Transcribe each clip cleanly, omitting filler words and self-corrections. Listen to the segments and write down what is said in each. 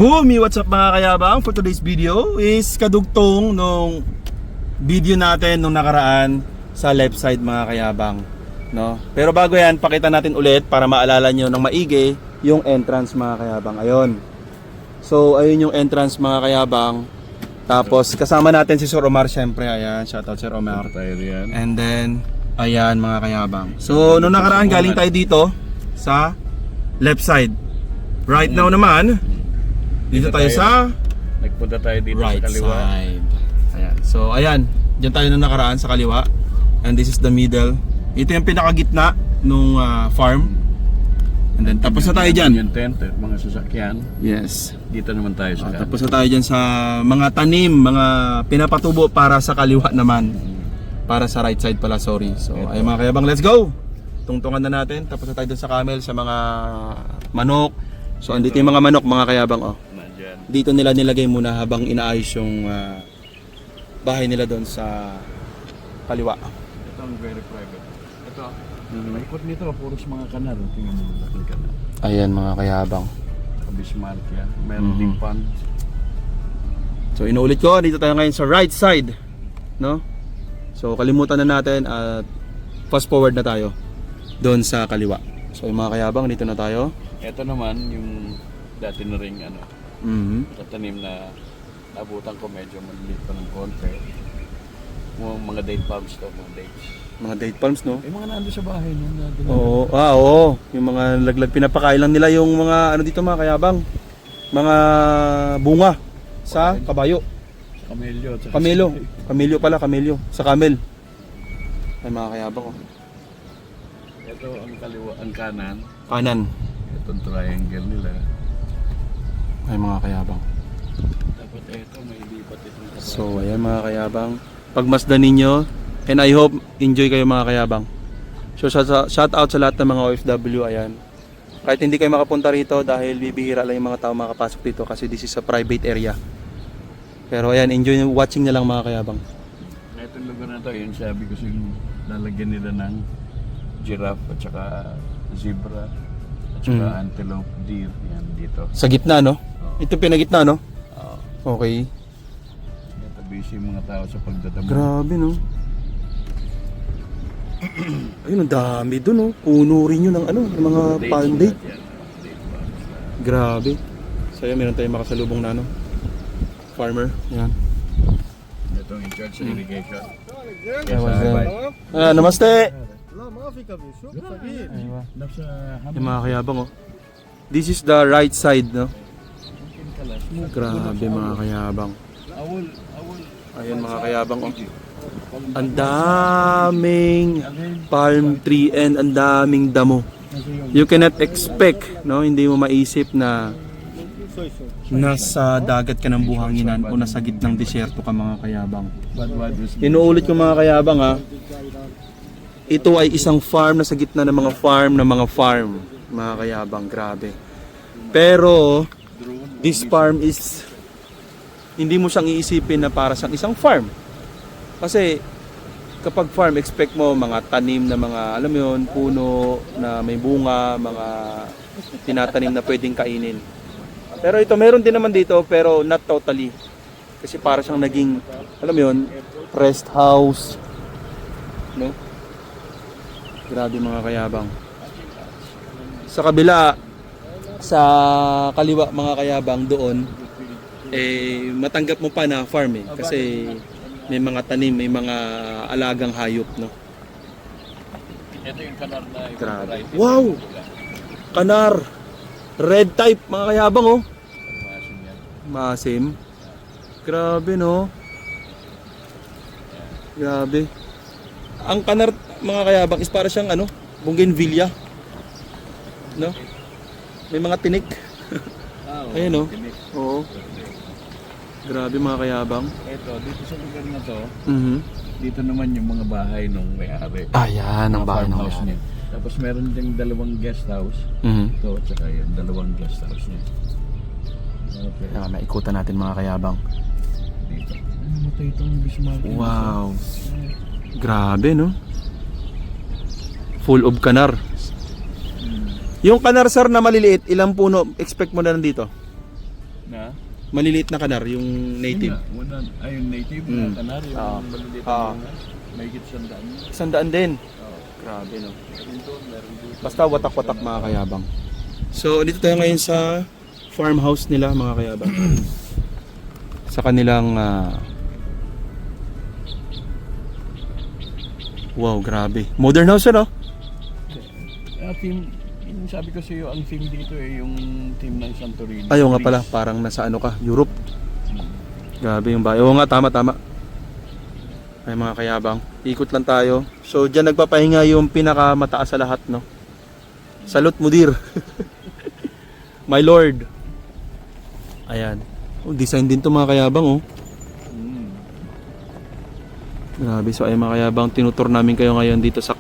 Boom! What's up mga kayabang? For today's video is kadugtong nung video natin nung nakaraan sa left side mga kayabang, no? Pero bago yan, pakita natin ulit para maalala nyo ng maigi yung entrance mga kayabang. Ayun. So ayun yung entrance mga kayabang. Tapos kasama natin si Sir Omar syempre. Ayan, shoutout Sir Omar. And then ayan mga kayabang. So nung nakaraan galing tayo dito sa left side. Right now naman dito tayo sa nagpunta tayo dito right sa kaliwa. side. Ayan. So ayan, diyan tayo nung nakaraan sa kaliwa. And this is the middle. Ito yung pinakagitna nung farm. And then tapos na tayo diyan. Yung tent, mga sasakyan. Yes. Dito naman tayo sa Tapos na tayo diyan sa mga tanim, mga pinapatubo para sa kaliwa naman. Para sa right side pala, sorry. So ay mga kayabang, let's go. Tungtungan na natin. Tapos na tayo dun sa camel, sa mga manok. So andito yung mga manok mga kayabang, oh. Nandyan. Dito nila nilagay muna habang inaayos yung bahay nila doon sa kaliwa. Ito ang very private. Ito. Maikot nito, puros mga kanal. Tingnan mo yung kanal. Ayan mga kayabang. Bismarck yan. Meron ding pond. So inuulit ko, dito tayo ngayon sa right side, no? So kalimutan na natin at fast forward na tayo doon sa kaliwa. So yung mga kayabang, dito na tayo. Ito naman yung dati na ring tatanim na nabutan ko, medyo maliit pa ng konti. Mga date palms to, mga dates. Mga date palms, no? Mga nando sa bahay nun. Oo, oo. Yung mga laglag, pinapakain lang nila yung mga ano dito mga kayabang. Mga bunga sa kabayo. Sa kamelyo. Kamelo. Kamelo pala, kamelo. Sa camel. Ay mga kayabang, oh. Ito ang kaliwa, ang kanan. Kanan. Itong triangle nila. Ay mga kayabang. Dapat ito, may lipat itong kabayo. So ayan mga kayabang, pagmasdan ninyo, and I hope enjoy kayo mga kayabang. So shout out sa lahat ng mga OFW. Ayan, kahit hindi kayo makapunta rito dahil bibihira lang yung mga tao makapasok dito kasi this is a private area. Pero ayan, enjoy watching na lang mga kayabang. Itong lugar na to, yun sabi ko yung lalagyan nila ng giraffe at saka zebra at saka antelope, deer, yan dito. Sa gitna, no? Ito pinagitna, no? Okay. Ito busy yung mga tao sa pagdadamo. Grabe, no? Ayun, ang dami doon, no? Puno rin yun ng ano, ng mga palm date. Grabe. So ayan, meron tayong makasalubong na ano, farmer. Yan. Ito in charge sa irrigation. Namaste! Nasa Yung mga kayabang, oh. This is the right side, no? Grabe mga kayabang. Ayun mga kayabang, oh. Ang daming palm tree and ang daming damo. You cannot expect, no? Hindi mo maisip na nasa dagat ka ng buhanginan o nasa gitnang disyerto ka mga kayabang. Inuulit ko mga kayabang, ha. Ito ay isang farm na sa gitna ng mga farm, mga kayabang, grabe. Pero this farm is hindi mo siyang iisipin na para sa isang farm. Kasi kapag farm, expect mo mga tanim na mga, alam mo yun, puno na may bunga, mga tinatanim na pwedeng kainin. Pero ito, meron din naman dito, pero not totally. Kasi para siyang naging, alam mo yun, rest house. No? Grabe mga kayabang. Sa kabila, sa kaliwa mga kayabang doon, eh matanggap mo pa na farm eh. Kasi may mga tanim, may mga alagang hayop, no? Ito yung kanar na yung Grabe. variety. Wow! Kanar! Red type mga kayabang, oh. Masin yan. Maasim. Grabe, no? Grabe. Ang kanar mga kayabang is para siyang ano, bougainvillea. No? May mga tinik. Ayun, no? Oo. Grabe mga kayabang. Ito, dito sa lugar na to, Mhm. dito naman yung mga bahay nung may-ari. Ayan, ang bahay ng Farmhouse niya. Tapos meron ding dalawang guest house. Mhm. Ito, at saka yung dalawang guest house niya. Okay. Kaya maikutan natin mga kayabang. Dito. Namatay itong Bismarck. Wow. Grabe, no? Full of kanar. Yung kanar, sir, na maliliit, ilang puno expect mo na nandito? Na? Maliliit na kanar, yung native. Ayun, native Mm. na kanari. Yung Ah. maliliit Ah. na may higit 100. 100 din. Oo. Grabe no. Meron doon, meron doon. Basta watak-watak mga kayabang. So, dito tayo ngayon sa farmhouse nila mga kayabang. Sa kanilang wow, grabe. Modern house ano? Team, yung sabi ko sa iyo, ang team dito yung team ng Santorini. Ayaw nga pala, parang nasa ano ka, Europe. Grabe yung bahay. Oo nga, tama. Ay mga kayabang, ikot lang tayo. So, dyan nagpapahinga yung pinakamataas sa lahat, no? Salute, Mudir. My Lord. Ayan. Oh, design din to mga kayabang, oh. Grabe, so ay mga kayabang, tinutur namin kayo ngayon dito sa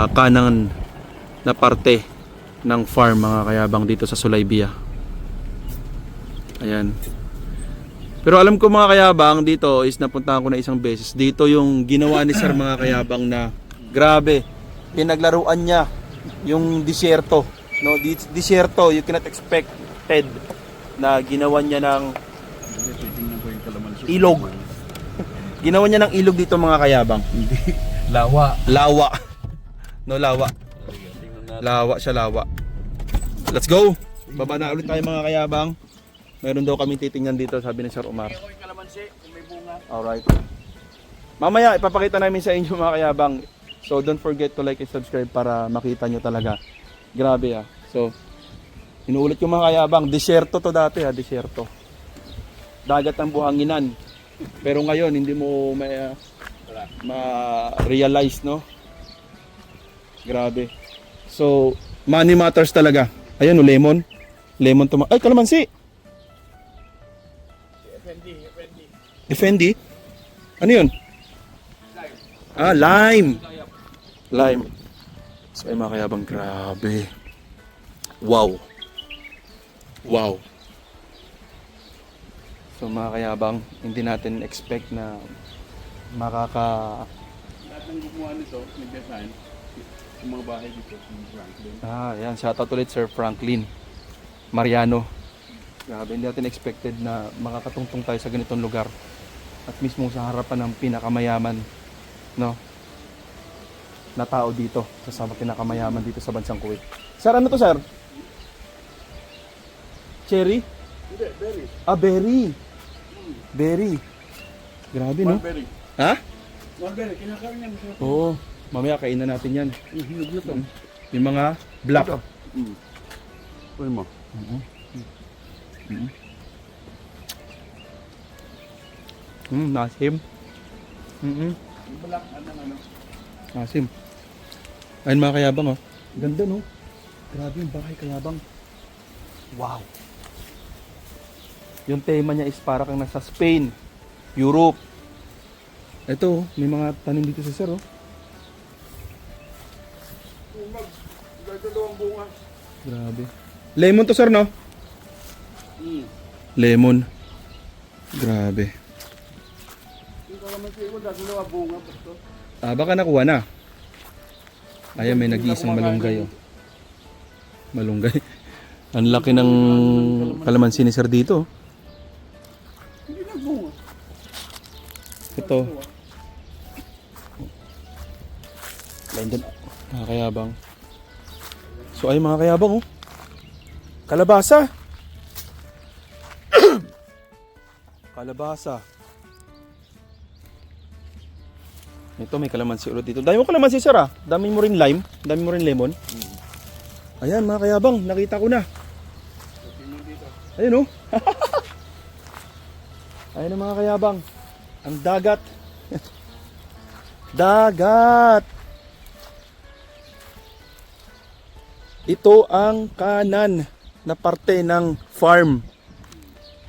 kanan na parte ng farm mga kayabang dito sa Sulaybia. Ayan. Pero alam ko mga kayabang, dito is napuntahan ko na isang beses. Dito yung ginawa ni Sir mga kayabang na grabe. Pinaglaruan niya yung disyerto. No, disyerto, you cannot expected na ginawa niya ng Titingnan ko yung kalamansi. ilog. Ginawa niya ng ilog dito mga kayabang. Hindi. Lawa. Lawa. No, lawa. Lawa siya, lawa. Let's go! Baba na ulit tayo mga kayabang. Meron daw kami titingnan dito, sabi ni Sir Omar. Tingnan ko yung kalamansi, kung may bunga. Alright. Mamaya, ipapakita namin sa inyo mga kayabang. So, don't forget to like and subscribe para makita nyo talaga. Grabe ah. So, inuulit yung mga kayabang. Disyerto to dati ha, disyerto. Dagat ang buhanginan. Pero ngayon, hindi mo ma-realize, no? Grabe. So, money matters talaga. Ayan o, lemon. Lemon to. Ay, kalamansi! Effendi? Ano yun? Ah, lime. Lime. So, ay mga kayabang, grabe. Wow. Wow. So, mga kayabang, hindi natin expect na Lahat ng gumawa nito, nag-design, yung mga bahay dito, yung Franklin. yan. Shoutout ulit Sir Franklin Mariano. Grabe, hindi natin expected na makakatungtong tayo sa ganitong lugar. At mismo sa harapan ng pinakamayaman, no, na tao dito. Sa pinakamayaman dito sa bansang Kuwait. Sir, ano to, sir? Cherry? Hindi, berry. Ah, berry. Berry. Grabe, no? Mulberry. Ha? Mulberry, kinakain yan. Oo. Mamaya kainan natin yan. Nagluto. Yung mga black. Uy mo. Nasim. Yung black, ano. Nasim. Ayun mga kayabang, oh. Ganda, no? Grabe yung bahay kayabang. Wow. Yung tema niya is para kang nasa Spain, Europe. Ito, oh, may mga tanim dito sa sir, oh. Dalawang bunga. Grabe. Lemon to, sir, no? Lemon. Grabe. Yung kalamansi ko, dalawang bunga. Basta. Ah, baka nakuha na. Ayan, may nag-iisang malunggay, oh. Malunggay. Ang laki ng kalamansi ni sir dito, oh. Hindi na bunga. Ito. Lain din. Mga kayabang. So ay mga kayabang, oh. Kalabasa. Kalabasa. Ito may kalamansi ulit dito. Dami mo kalamansi, sir, ah. Dami mo rin lime. Dami mo rin lemon. Ayan mga kayabang. Nakita ko na. Ayun, oh. Ayun ang mga kayabang. Ang dagat. Dagat. Ito ang kanan na parte ng farm.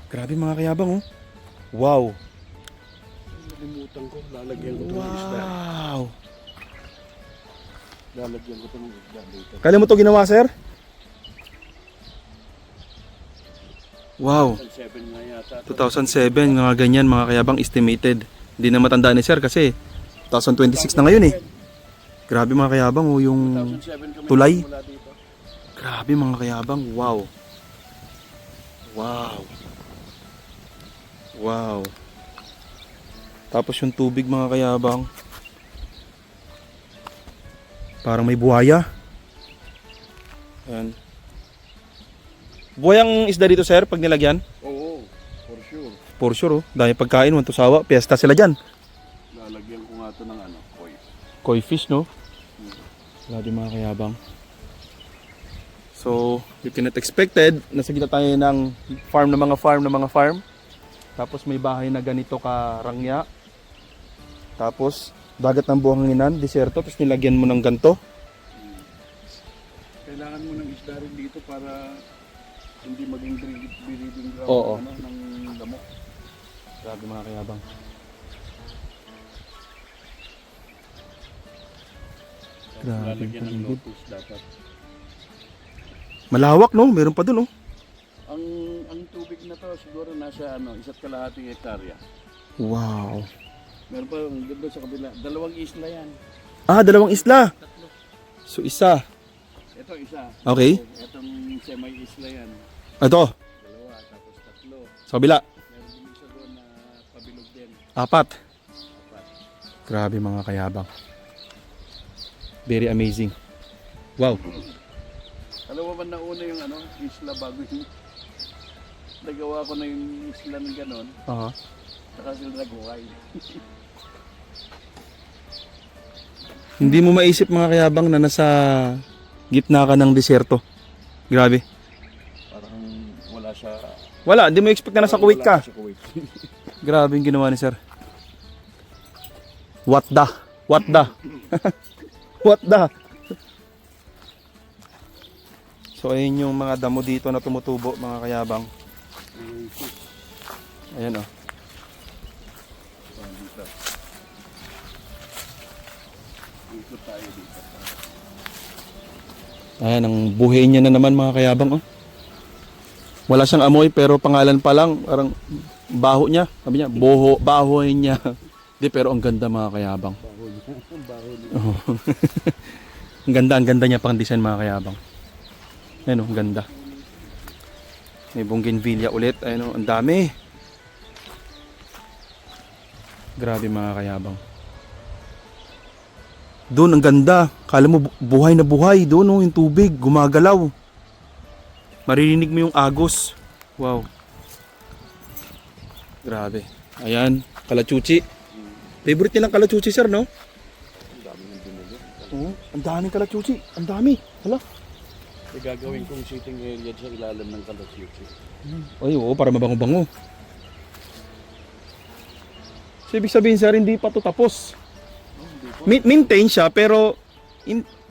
Grabe mga kayabang, oh. Wow. Nalimutan ko, lalagyan ko itong isda. Wow. Lalagyan ko itong isda dito. Kailan mo ito ginawa, sir? Wow. 2007 nga yata. 2007, mga ganyan, mga kayabang estimated. Hindi na matanda ni sir kasi 2026 na ngayon, eh. Grabe mga kayabang, oh, yung 2007 kami tulay. mula dito. Grabe mga kayabang, wow. Wow. Wow. Tapos yung tubig mga kayabang. Parang may buhaya. Ayan. Buhayang isda dito sir pag nilagyan? Oo, for sure. For sure oh. Dahil pagkain, mantusawa, piyesta sila dyan. Lalagyan ko nga ito ng ano, koi. Koi fish no? Wala din mga kayabang. So, you cannot expected. Nasa gitna tayo ng farm na mga farm. Tapos may bahay na ganito karangya. Tapos, dagat ng buhanginan, diserto. Tapos nilagyan mo ng ganto. Kailangan mo ng isda rin dito para hindi maging breeding ground Oo. ng damo. Grabe mga kayabang. Grabe Lalagyan ng yung lotus dapat. Malawak no? Meron pa dun oh. Ang tubig na to siguro nasa ano, 1.5 hektarya. Wow. Meron pa yung doon sa kabila. 2 isla yan. Ah, 2 isla. Tatlo. So isa. Ito isa. Okay. Itong semi-isla yan. Ito. 2, tapos 3. Sa kabila. Meron din isa doon na pabilog din. 4. 4. Grabe mga kayabang. Very amazing. Wow. Alam mo ba nauna yung ano, isla bago yung nagawa ko na yung isla ng ganon, Aha. saka sila naghuhay. Hindi mo maisip mga kayabang na nasa gitna ka ng diserto. Grabe. Parang wala siya. Wala, hindi mo expect na nasa Kuwait ka. Sa Kuwait. Grabe yung ginawa ni sir. What the? What the? What the? So ayun yung mga damo dito na tumutubo mga kayabang. Ayan oh. Ikot tayo dito. Ayan ang buhay niya na naman mga kayabang oh. Wala siyang amoy pero pangalan pa lang parang baho niya. Sabi niya, bahoy niya. Di pero ang ganda mga kayabang. Baho niya. Oh. ang ganda niya pang design mga kayabang. Ayun oh, ang ganda. May bougainvillea ulit. Ayun oh, ang dami. Grabe mga kayabang. Doon ang ganda. Kala mo buhay na buhay. Doon oh, yung tubig gumagalaw. Maririnig mo yung agos. Wow. Grabe. Ayan, kalachuchi. Favorite nilang kalachuchi sir, no? Ang dami ng binili. Oo, ang daming kalachuchi. Ang dami. Hala. Gagawin kong sitting area sa ilalim ng Kalasuchi. Ay, oo, para mabango-bango. So, ibig sabihin sir, hindi pa to tapos. Maintain siya, pero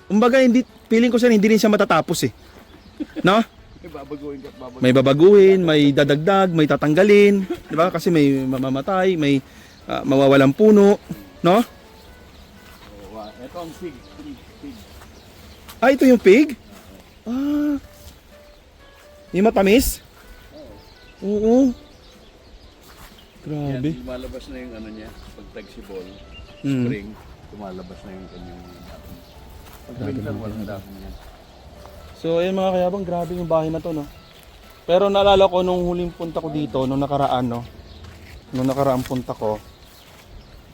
umbaga, hindi, feeling ko sir, hindi rin siya matatapos eh. No? Babaguhin ka, babaguhin. May babaguhin, may dadagdag, may tatanggalin, di ba? Kasi may mamamatay, may mawawalang puno, no? Ito ang pig. Ah, ito yung pig? Ah. Yung matamis? Oo. Yan, Grabe. lumalabas na yung ano niya, pag tagsibol, Mm. spring, lumalabas na yung kanyang dahon. Pag winter, walang dahon yan. So, ayun mga kayabang, grabe yung bahay na to, no? Pero naalala ko nung huling punta ko dito, nung nakaraan, no? Nung nakaraang punta ko,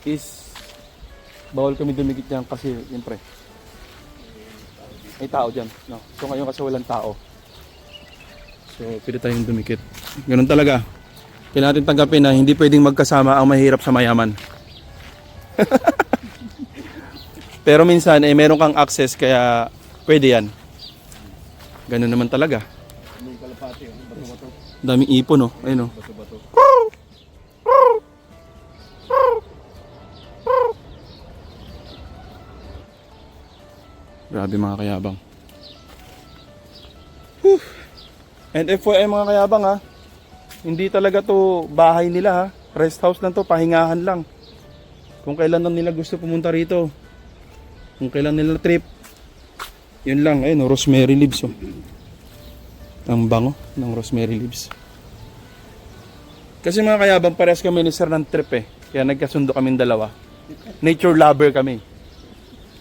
is bawal kami dumikit dyan kasi, siyempre, may tao dyan, no? So, ngayon kasi walang tao. So, pwede tayong dumikit. Ganun talaga. Kailangan natin tanggapin na hindi pwedeng magkasama ang mahirap sa mayaman. Pero minsan, meron kang access kaya pwede yan. Ganun naman talaga. May kalapati, bato-bato. Daming ipon, no? Ayun, no? Bato-bato. Grabe mga kayabang. Whew. And FYI mga kayabang ha, hindi talaga to bahay nila ha. Rest house lang to, pahingahan lang. Kung kailan lang nila gusto pumunta rito. Kung kailan nila trip. Yun lang, ayun, rosemary leaves oh. Ang bango ng rosemary leaves. Kasi mga kayabang, parehas kami ni sir ng trip eh. Kaya nagkasundo kaming dalawa. Nature lover kami.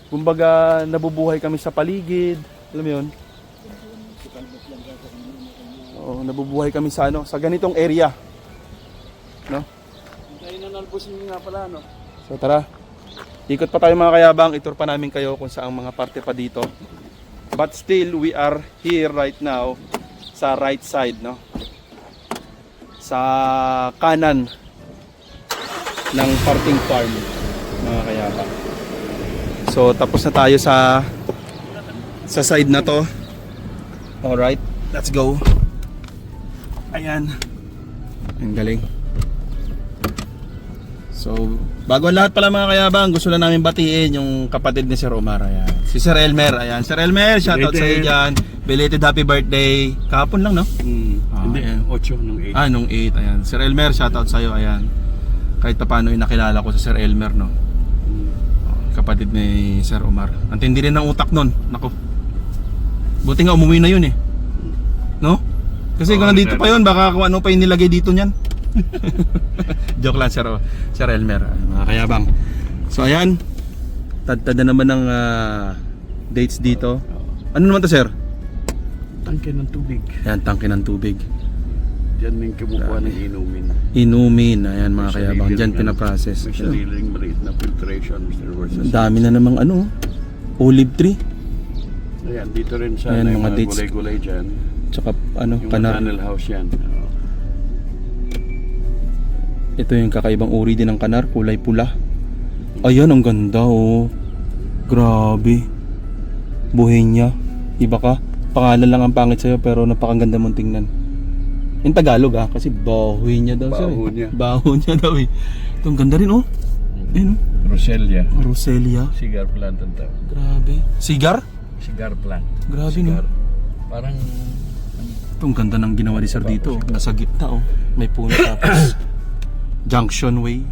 Kumbaga, nabubuhay kami sa paligid. Alam mo yun? Oo, nabubuhay kami sa ano, sa ganitong area. No? Tayo na nalbusin nga pala, no? So tara. Ikot pa tayo mga kayabang, itur pa namin kayo kung saang mga parte pa dito. But still, we are here right now sa right side, no? Sa kanan ng parting farm, mga kayabang. So tapos na tayo sa side na to. Alright, let's go. Ayan. Ang galing. So, bago ang lahat pala mga kayabang, gusto lang namin batiin yung kapatid ni Sir Omar. Ayan. Si Sir Elmer. Ayan. Sir Elmer, shoutout sa iyo dyan. Belated happy birthday. Kahapon lang, no? Hindi, ayan. 8 nung 8. Nung 8. Ayan. Sir Elmer, shoutout sa iyo. Ayan. Kahit pa paano nakilala ko sa Sir Elmer, no? Kapatid ni Sir Omar. Ang tindi rin ng utak nun. Nako. Buti nga umuwi na yun eh. No? Kasi kung nandito pa yun, baka kung ano pa yung nilagay dito niyan. Joke lang, Sir Elmer, mga kayabang. So ayan, tad na naman ng dates dito. Ano naman to, sir? Tangke ng tubig. Ayan, tangke ng tubig. Diyan yung kumukuha ng inumin. Inumin, ayan mga kayabang. Diyan pinaprocess. May sariling maliit na filtration, Mr. Versus. Ang dami na namang ano, olive tree. Ayan, dito rin sa Ayan, yung mga mga dates. gulay-gulay dyan. Tsaka ano, Yung kanar. tunnel house yan. Ito yung kakaibang uri din ng kanar, kulay pula. Ayan, ang ganda oh. Grabe. Buhay niya. Iba ka. Pangalan lang ang pangit sa'yo pero napakaganda mong tingnan. In Tagalog kasi bahoy niya daw siya. Baho niya. Baho niya daw eh. Ito ang ganda rin oh. Ayun oh. Roselia. Roselia. Cigar plant ang tawag. Grabe. Cigar? Cigar plant. Grabe Cigar. no. Parang Ito ang ganda ng ginawa ni Sir dito. Nasa gitna oh. May puno tapos junction way.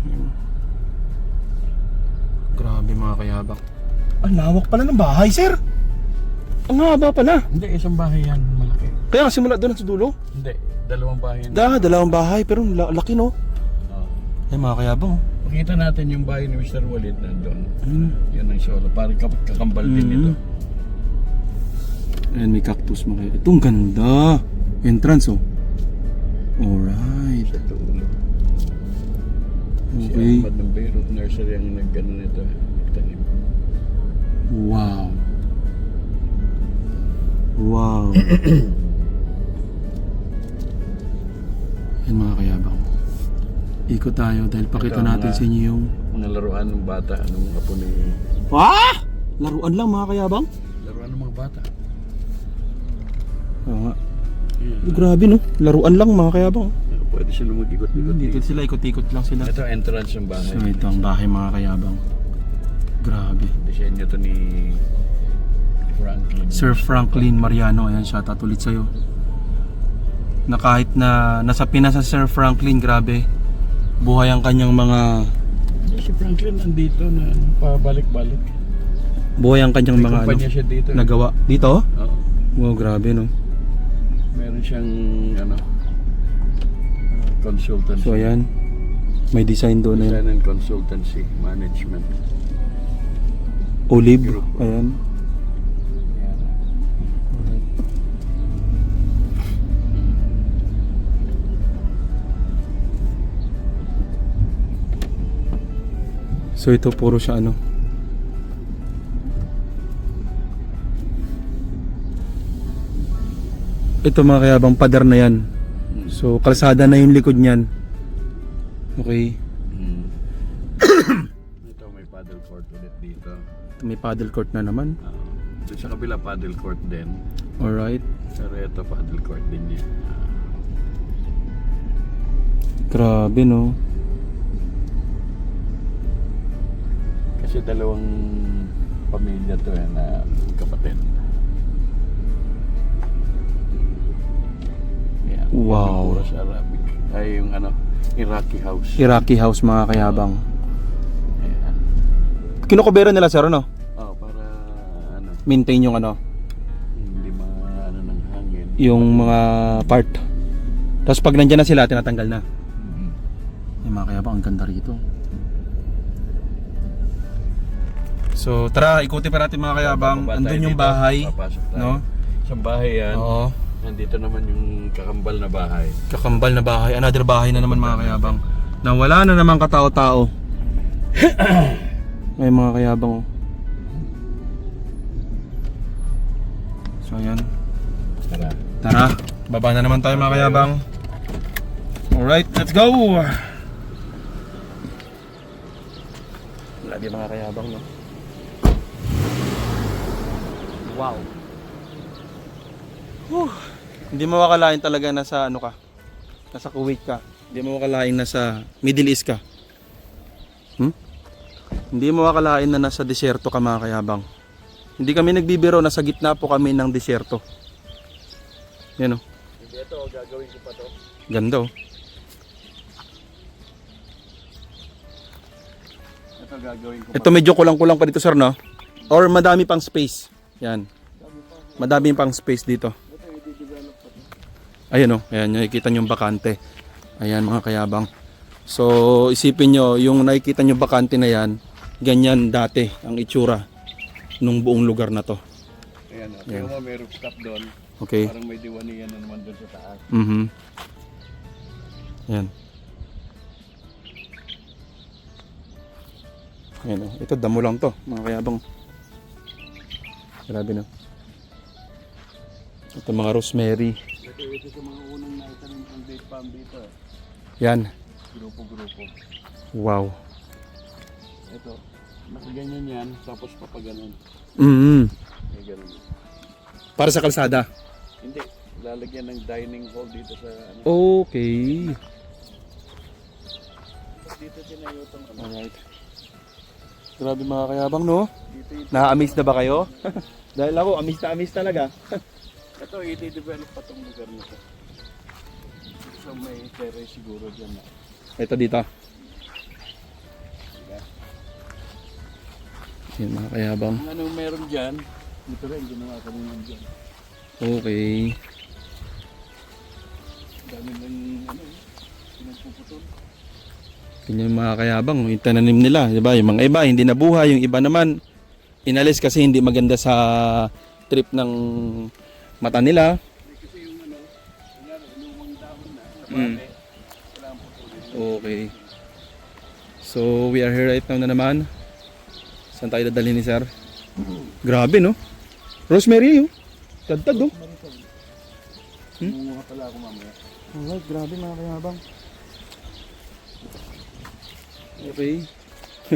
Grabe mga kayabang. Ang lawak pala ng bahay, sir. Ang haba pala. hindi, isang bahay yan malaki. Kaya simula doon sa dulo. Hindi, dalawang bahay yan. Dalawang bahay pero laki no. Ay mga kayabang. Makita natin yung bahay ni Mr. Walid nandun. Ayun. Yan ang solo. Parang kakambal din ito. Ayan, may cactus mga kayabang. Itong ganda. Entrance oh. Alright. Sa dulo. Si Okay. Ahmad ng Beirut Nursery ang nag-ano nito. Nagtanim. Wow. Wow. Yan mga kayabang. Ikot tayo dahil pakita Ito, natin mga- sa inyo yung... Mga laruan ng bata. Anong apo ni... Laruan lang mga kayabang? Laruan ng mga bata. Oo nga. Yan. Grabe no. Laruan lang mga kayabang. Pwede sila mag-ikot-ikot. Dito sila, ikot-ikot lang sila. Ito entrance ng bahay. So ito ang bahay mga kayabang. Grabe. Design nito ni Franklin. Sir Franklin Mariano, ayan, shoutout ulit sa'yo. Na kahit na nasa Pinas sa Sir Franklin, grabe. Buhay ang kanyang mga... Si Franklin nandito na pabalik-balik. Buhay ang kanyang May mga kumpanya siya dito. nagawa. Dito? Oo. Wow, grabe no. Meron siyang consultancy. So ayan, may design doon na Design and consultancy management. olive. Group. Ayan. So ito puro siya ano. Ito mga kayabang pader na yan. So kalsada na yung likod niyan. Okay. Ito may paddle court ulit dito. May paddle court na naman. Doon sa kabila paddle court din. Alright. Pero ito paddle court din niya. Grabe no. Kasi dalawang pamilya to na kapatid. Yan. Wow. Puro sa Arabic. Ay yung Iraqi house. Iraqi house mga kayabang. Ayan. Kinukubera nila sir ano? Oh, para Maintain yung ano, hindi ng hangin. yung mga part. Tapos pag nandiyan na sila, tinatanggal na. Yung mga kayabang, ang ganda rito. So tara, ikutin pa natin mga kayabang. Bababa tayo Andun yung dito. bahay, Papasok tayo. no? Isang bahay yan. Oo. Nandito naman yung kakambal na bahay. Kakambal na bahay. Another bahay na naman mga kayabang. Na wala na naman katao-tao. May mga kayabang oh. So ayan. Tara. Tara, baba na naman tayo mga kayabang. Alright, let's go! Grabe mga kayabang no. Wow. Whew. Hindi mo makalain talaga nasa ano ka. Nasa Kuwait ka. Hindi mo makalain nasa Middle East ka. Hindi mo makalain na nasa disyerto ka mga kayabang. Hindi kami nagbibiro, nasa gitna po kami ng disyerto. Yan o. Hindi ito, gagawin ko pa to. Ganda o. Ito gagawin ko Ito medyo kulang-kulang pa dito sir no? Or madami pang space. Yan. Madami pang space dito. Ito, i-develop pa to. Ayan o. Ayan, nakikita nyo yung bakante. Ayan mga kayabang. So isipin nyo, yung nakikita nyo bakante na yan, ganyan dati ang itsura nung buong lugar na to. Ayan, Ayan. pero may rooftop doon. Okay. Parang may diwanian na naman doon sa taas. Ayan. Ayan o. Ito damo lang to mga kayabang. Grabe no. Ito mga rosemary. Ito sa mga unang naitanim ng date palm dito. Yan. Grupo-grupo. Wow. Ito, nakaganyan yan, tapos papaganon. May ganun. Para sa kalsada. Hindi, lalagyan ng dining hall dito sa ano. Okay. Dito tinayutang ano. Alright. Grabe mga kayabang no. Dito yung... Na-amaze na ba kayo? Dahil ako, amaze talaga. Ito, i-develop pa tong lugar na to. So may terrace siguro dyan na. Ito dito. Yan mga kayabang. Kung anong meron dyan, dito rin, ginawa kami yun dyan. Okay. Dami ng ano, pinagpuputol. Ganyan yung mga kayabang, yung tananim nila, di ba? Yung mga iba hindi nabuhay, yung iba naman inalis kasi hindi maganda sa trip ng mata nila. Kasi yung ano, lumang dahon na, Mm. wala ang putulin. Okay. So we are here right now na naman. Saan tayo dadalhin ni sir? Grabe no? Rosemary yun. Tagtag oh. Mumuha pala ako mamaya. Alright, grabe mga kayabang. Okay.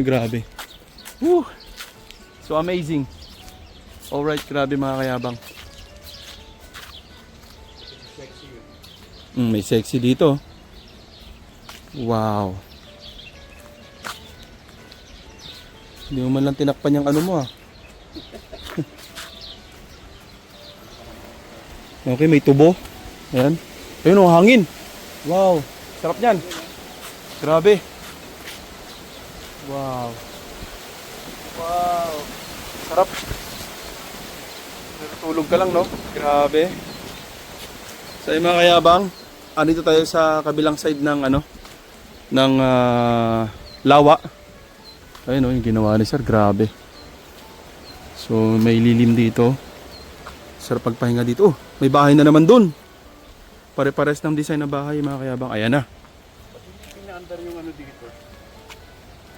Grabe. Woo! So amazing. Alright, grabe mga kayabang. Sexy yun. May sexy dito. Wow. Hindi mo man lang tinakpan yung ano mo ah. Okay, may tubo. Ayan. Ayun oh, hangin. Wow. Sarap niyan. Grabe. Wow. Wow. Sarap. Natutulog ka lang no? Grabe. So yung mga kayabang, andito tayo sa kabilang side ng ano, ng lawa. Ayun oh, yung ginawa ni sir, grabe. So may lilim dito. Sarap pagpahinga dito. Oh, may bahay na naman dun. Pare-pares ng design na bahay mga kayabang. Ayan na. Pinaandar yung ano dito.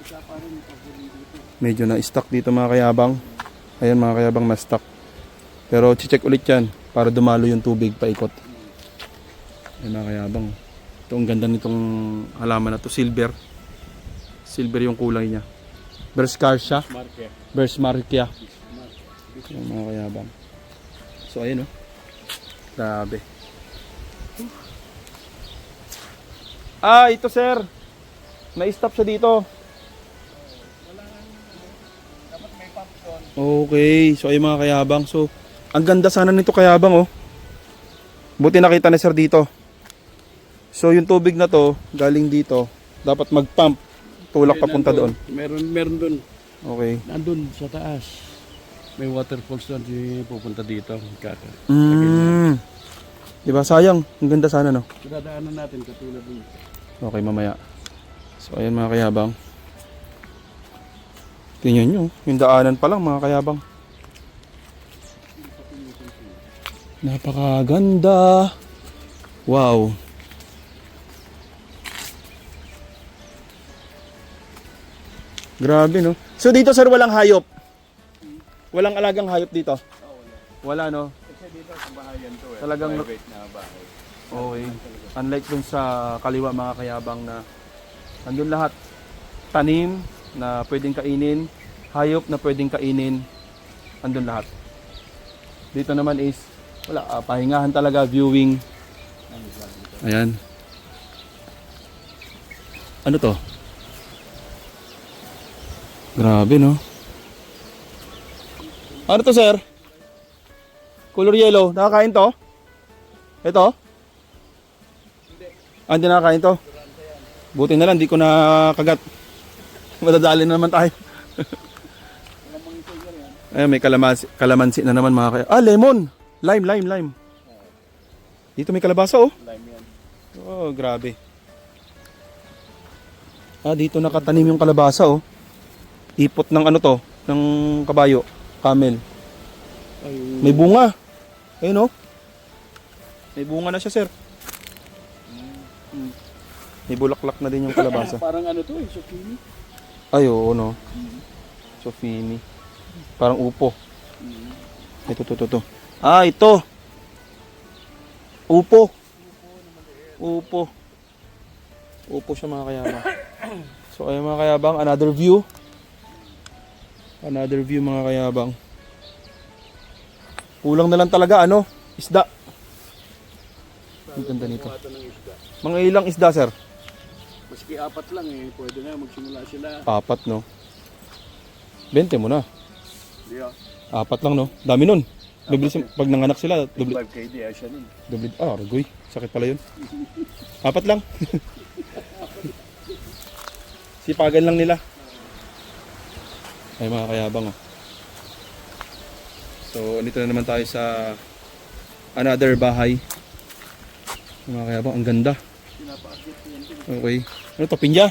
Isa pa rin yung pagbuling dito. Medyo na-stuck dito mga kayabang. Ayan mga kayabang, na-stuck. Pero check ulit yan para dumalo yung tubig paikot. Ayan mga kayabang. Ito ang ganda nitong halaman na to, silver. Silver yung kulay niya. Berscarsia. Market. Bersmarkia. Ayan mga kayabang. So ayun oh. Grabe. Ah, ito sir. May stop siya dito. Dapat may pump doon. Okay, so ay mga kayabang. So, ang ganda sana nito kayabang oh. Buti nakita na sir dito. So, yung tubig na to, galing dito, dapat mag-pump. Tulak papunta doon. Meron doon. Okay. Nandun sa taas. May waterfalls doon, pupunta dito. Diba, sayang. Ang ganda sana no. Dadaanan natin katulad dun. Okay, mamaya. So, ayan mga kayabang. Tingnan nyo, yung daanan pa lang mga kayabang. Napakaganda. Wow. Grabe, no? So dito, sir, walang hayop? Walang alagang hayop dito? Wala, no? Kasi dito sa bahayan to Talagang- private na bahay. Okay. Unlike dun sa kaliwa, mga kayabang, na andun lahat. Tanim na pwedeng kainin, hayop na pwedeng kainin, andun lahat. Dito naman is, wala, pahingahan talaga, viewing. Ayan. Ano to? Grabe, no? Ano to, sir? Color yellow. Nakakain to? Ito? Hindi nakakain to. Buti na lang, di ko nakagat. Madadali na naman tayo. Ayan, may kalamansi na naman, mga kaya. Ah, lemon! Lime. Dito may kalabasa, oh. Lime yan. Oh, grabe. Ah, dito nakatanim yung kalabasa, oh. Ipot ng ano to, ng kabayo, camel. May bunga. Ayun, oh. May bunga na siya, sir. May bulaklak na din yung kalabasa. Parang ano to, zucchini. Ay, oo, no. Sofini. Parang upo. Ito. Ah, ito. Upo. Upo siya, mga kayabang. So, ayun, mga kayabang, another view. Another view, mga kayabang. Kulang na lang talaga, ano? Isda. Ang ganda nito. Ito ng isda. Mga ilang isda, sir? Maski 4 lang eh, pwede na magsimula sila. 4, no? 20 mo na. Di ah. 4 lang, no? Dami nun. Bibilis yung, pag nanganak sila, 5 KD siya nun. Argoy. Sakit pala yun. 4 lang. Sipagan lang nila. Ay, mga kayabang, oh. So, dito na naman tayo sa another bahay. Mga kayabang, ang ganda. Pinapaakit yan. Okay. Ano to, pinya?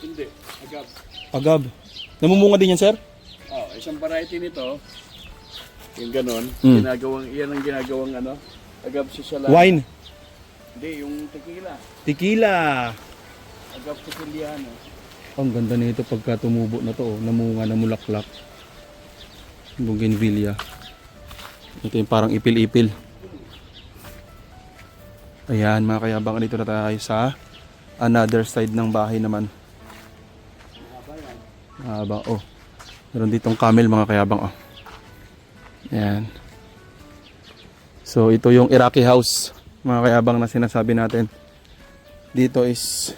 Hindi, agab. Agab. Namumunga din yan, sir? Oh, isang variety nito. Yung ganon, Mm. yan ang ginagawang ano, agab siya lang. Wine. Hindi, yung tequila. Tequila. Agab Siciliano. Ang ganda nito pagka tumubo na to, oh. Namunga na mulaklak. Bougainvillea. Ito yung parang ipil-ipil. Ayan, mga kayabang, dito na tayo sa another side ng bahay naman. Mahaba, oh. Meron ditong camel, mga kayabang, oh. Ayan. So, ito yung Iraqi house, mga kayabang, na sinasabi natin. Dito is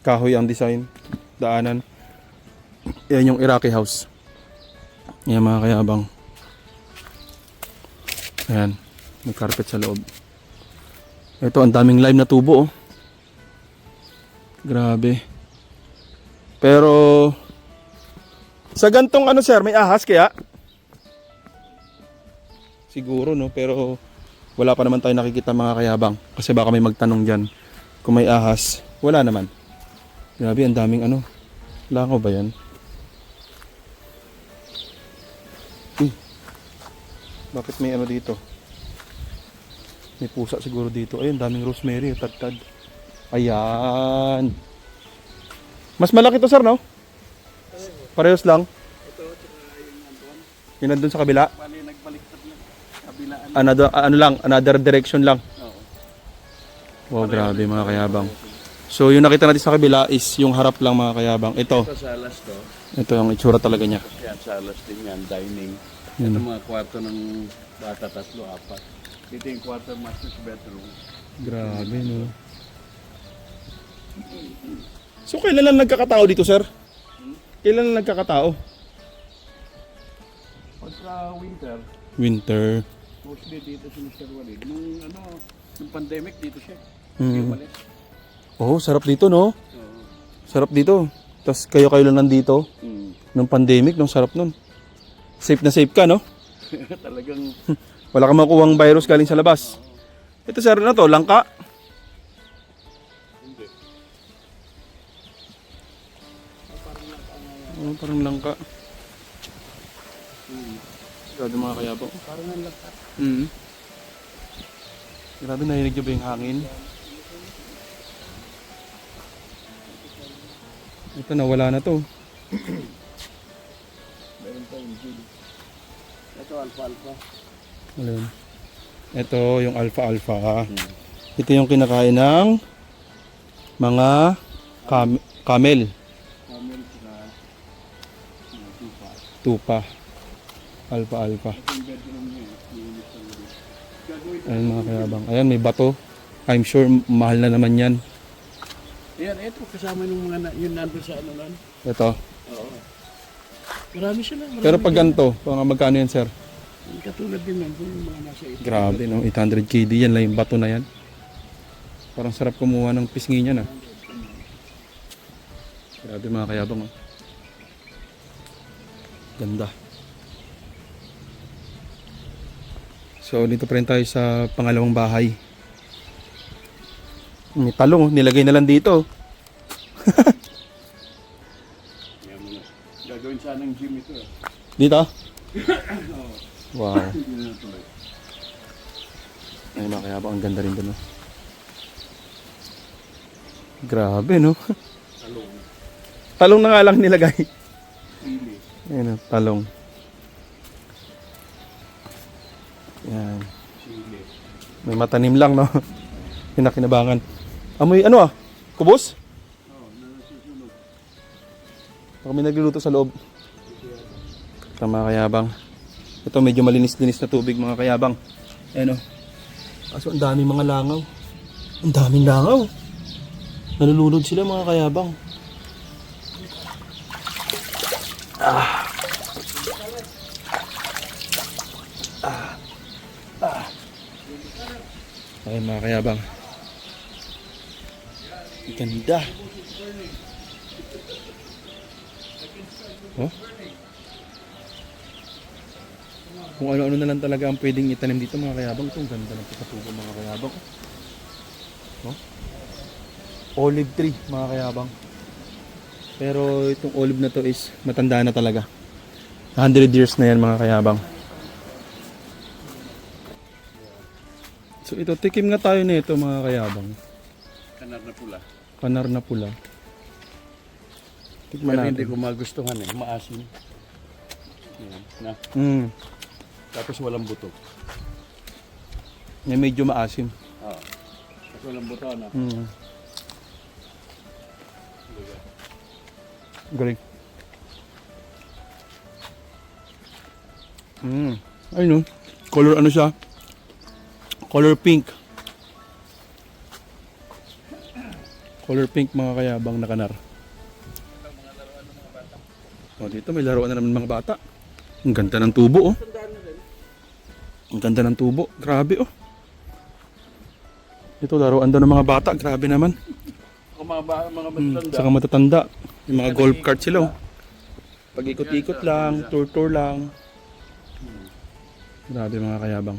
kahoy ang design, daanan. Yan yung Iraqi house. Ayan, mga kayabang. Ayan, may carpet sa loob. Ito, ang daming lime na tubo, oh. Grabe. Pero sa gantong ano, sir, may ahas kaya? Siguro, no? Pero wala pa naman tayo nakikita, mga kayabang. Kasi baka may magtanong dyan kung may ahas. Wala naman. Grabe, ang daming ano. Langaw ba yan? Bakit may ano dito? May pusa siguro dito. Ayun, daming rosemary, tad-tad. Ayan. Mas malaki to, sir, no? Parehas lang. Ito, tsaka yung nandun. Yun nandun sa kabila. Bali, nagbaliktad lang. Kabilaan. Another direction lang. Oo. Wow, grabe, mga kayabang. So, yung nakita natin sa kabila is yung harap lang, mga kayabang. Ito Salas to. ang itsura talaga niya. Yan, salas din yan, dining. Yan. Ito mga kwarto ng bata, 3, 4. Dito yung kwarto master's bedroom. Grabe, no? So, kailan lang nagkakatao dito, sir? Kailan lang nagkakatao? Pagka winter, Winter. mostly dito si Mr. Walid. Nung pandemic, dito siya. Mm. Umalis. Oh, sarap dito, no? Oo. Sarap dito. Tapos kayo lang nandito. Nung pandemic, nung sarap nun. Safe na safe ka, no? Talagang Wala kang makuhang virus galing sa labas. Ito, sir, na to, langka. hindi. Oh, parang langka. Grabe mga kayabang. Parang ang lakas. Grabe, narinig nyo ba yung hangin? Ito, nawala na to. Meron pa yung gin. Ito, alfa-alfa. Alin? Ito yung alpha-alpha. Ito yung kinakain ng mga camel. Camel sila. Tupa. Tupa. Alpha-alpha. Ito yung bedroom niya. Linis talaga. Gagawin Ayan mga kayabang. Ayan, may bato. I'm sure mahal na naman yan. Ayan, ito kasama yung mga yun nandun sa ano nan. Ito. Oo. Marami sila. Marami Pero pag sila. ganito, magkano yan, sir? Katulad din nandun yung mga nasa ito. Grabe, no? 800 KD yan lang yung bato na yan. Parang sarap kumuha ng pisngi niya, na. Grabe mga kayabang, oh. Ganda. So, dito pa rin tayo sa pangalawang bahay. May talong, oh. Nilagay na lang dito. Ayan mo na. Gagawin sanang gym ito. Dito? Wow. Hindi na tuloy. Ay mga kayabang, ang ganda rin doon, oh. Grabe, no? Talong. Talong na nga lang nilagay. Pili. Ayan, oh, talong. Yan. Sili. May matanim lang, no? Pinakinabangan. Amoy, ano ah? Kubos? Oo, nasusunog. Baka may nagluluto sa loob. Ito mga kayabang. Ito medyo malinis-linis na tubig mga kayabang. Ayan, oh. Kaso ang daming mga langaw. Ang daming langaw. Nalulunod sila mga kayabang. Ayun mga kayabang. Ang ganda. Oh? Kung ano-ano na lang talaga ang pwedeng itanim dito mga kayabang. Ito ang ganda ng pagkatubo mga kayabang. Oh? Olive tree mga kayabang. Pero itong olive na to is matanda na talaga. 100 years na yan mga kayabang. So ito, tikim nga tayo nito mga kayabang. Kanar na pula. Kanar na pula. Tikman Pero hindi natin. ko magustuhan eh. Maasim. Yan. Na. Tapos walang buto. Yan medyo maasim. Oo. Tapos walang buto na. Galing. Ayun, no? Color ano siya? Color pink. Color pink mga kayabang na kanar. Oh, dito may laruan na naman mga bata. Ang ganda ng tubo, oh. Ang ganda ng tubo. Grabe, oh. Ito laruan daw ng mga bata. Grabe naman. Kung mga matanda. Saka matatanda. Yung mga golf cart sila, oh. Pag-ikot-ikot lang, tour-tour lang. Grabe mga kayabang.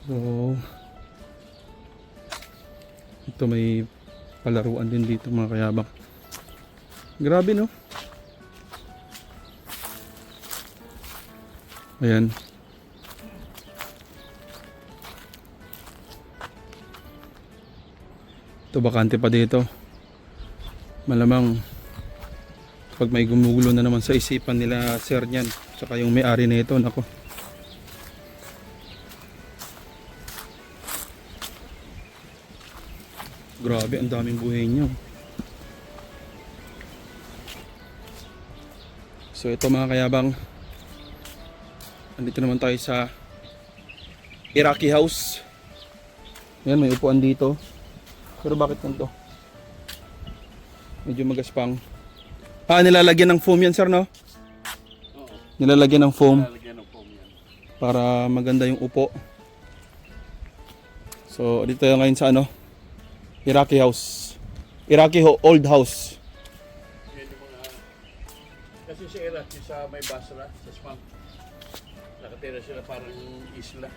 So, ito may palaruan din dito mga kayabang. Grabe, no? Ayan. Ito bakante pa dito. Malamang pag may gumugulo na naman sa isipan nila sir niyan, saka yung may-ari na ito, nako. Grabe, ang daming buhay niyo. So ito mga kayabang, andito naman tayo sa Iraqi house. Ayan, may upuan dito. Pero bakit ganito? Medyo magaspang. Nilalagyan ng foam yan sir, no? Oo. Nilalagyan ng foam Lalagyan ng foam yan. para maganda yung upo. So dito tayo ngayon sa ano? Iraqi house. Iraqi old house. Yan yung mga... Kasi sa Iraq, yung sa may Basra, sa swamp. Nakatira sila parang isla.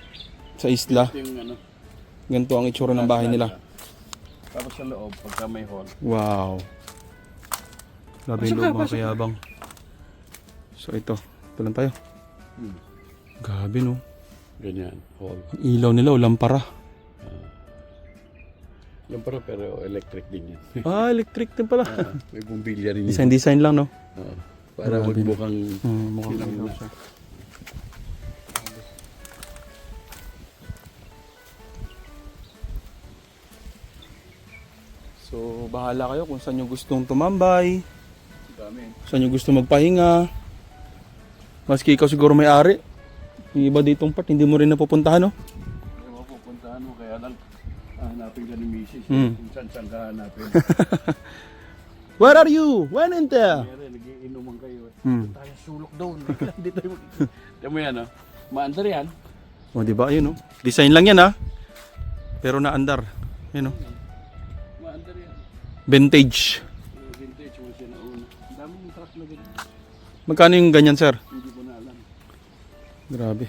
Sa isla. Ito yung ano. Ganito ang itsura ng bahay nila. Tapos sa loob, pagka may hall. Wow. Grabe yung loob mga kayabang. So ito lang tayo. Grabe no. Ganyan, hall. Ang ilaw nila o lampara. Lampara pero electric din yan. Electric din pala. May bumbilya rin yan. Design lang no. Para Grabe. magmukhang Mukhang silang ilaw na. siya. So bahala kayo kung saan nyo gustong tumambay. dami. Saan nyo gusto magpahinga. Maski ikaw siguro may-ari. Yung iba ditong part, hindi mo rin napupuntahan, no? Hindi mo pupuntahan mo, kaya lang hanapin ka ni Mrs. Hmm. Kung saan ka hanapin. Where are you? When in there? Kaya nagiinuman kayo. Hmm. Tayo sulok doon. Hindi tayo makikita. Tiyan mo yan, no? Maandar yan. O, di ba? Ayun, no? Design lang yan, ha? Pero naandar. Ayun, no? Maandar yan. Vintage. Vintage mo siya nauna. Ang daming truck na ganyan. Magkano yung ganyan, sir? Hindi ko na alam. Grabe.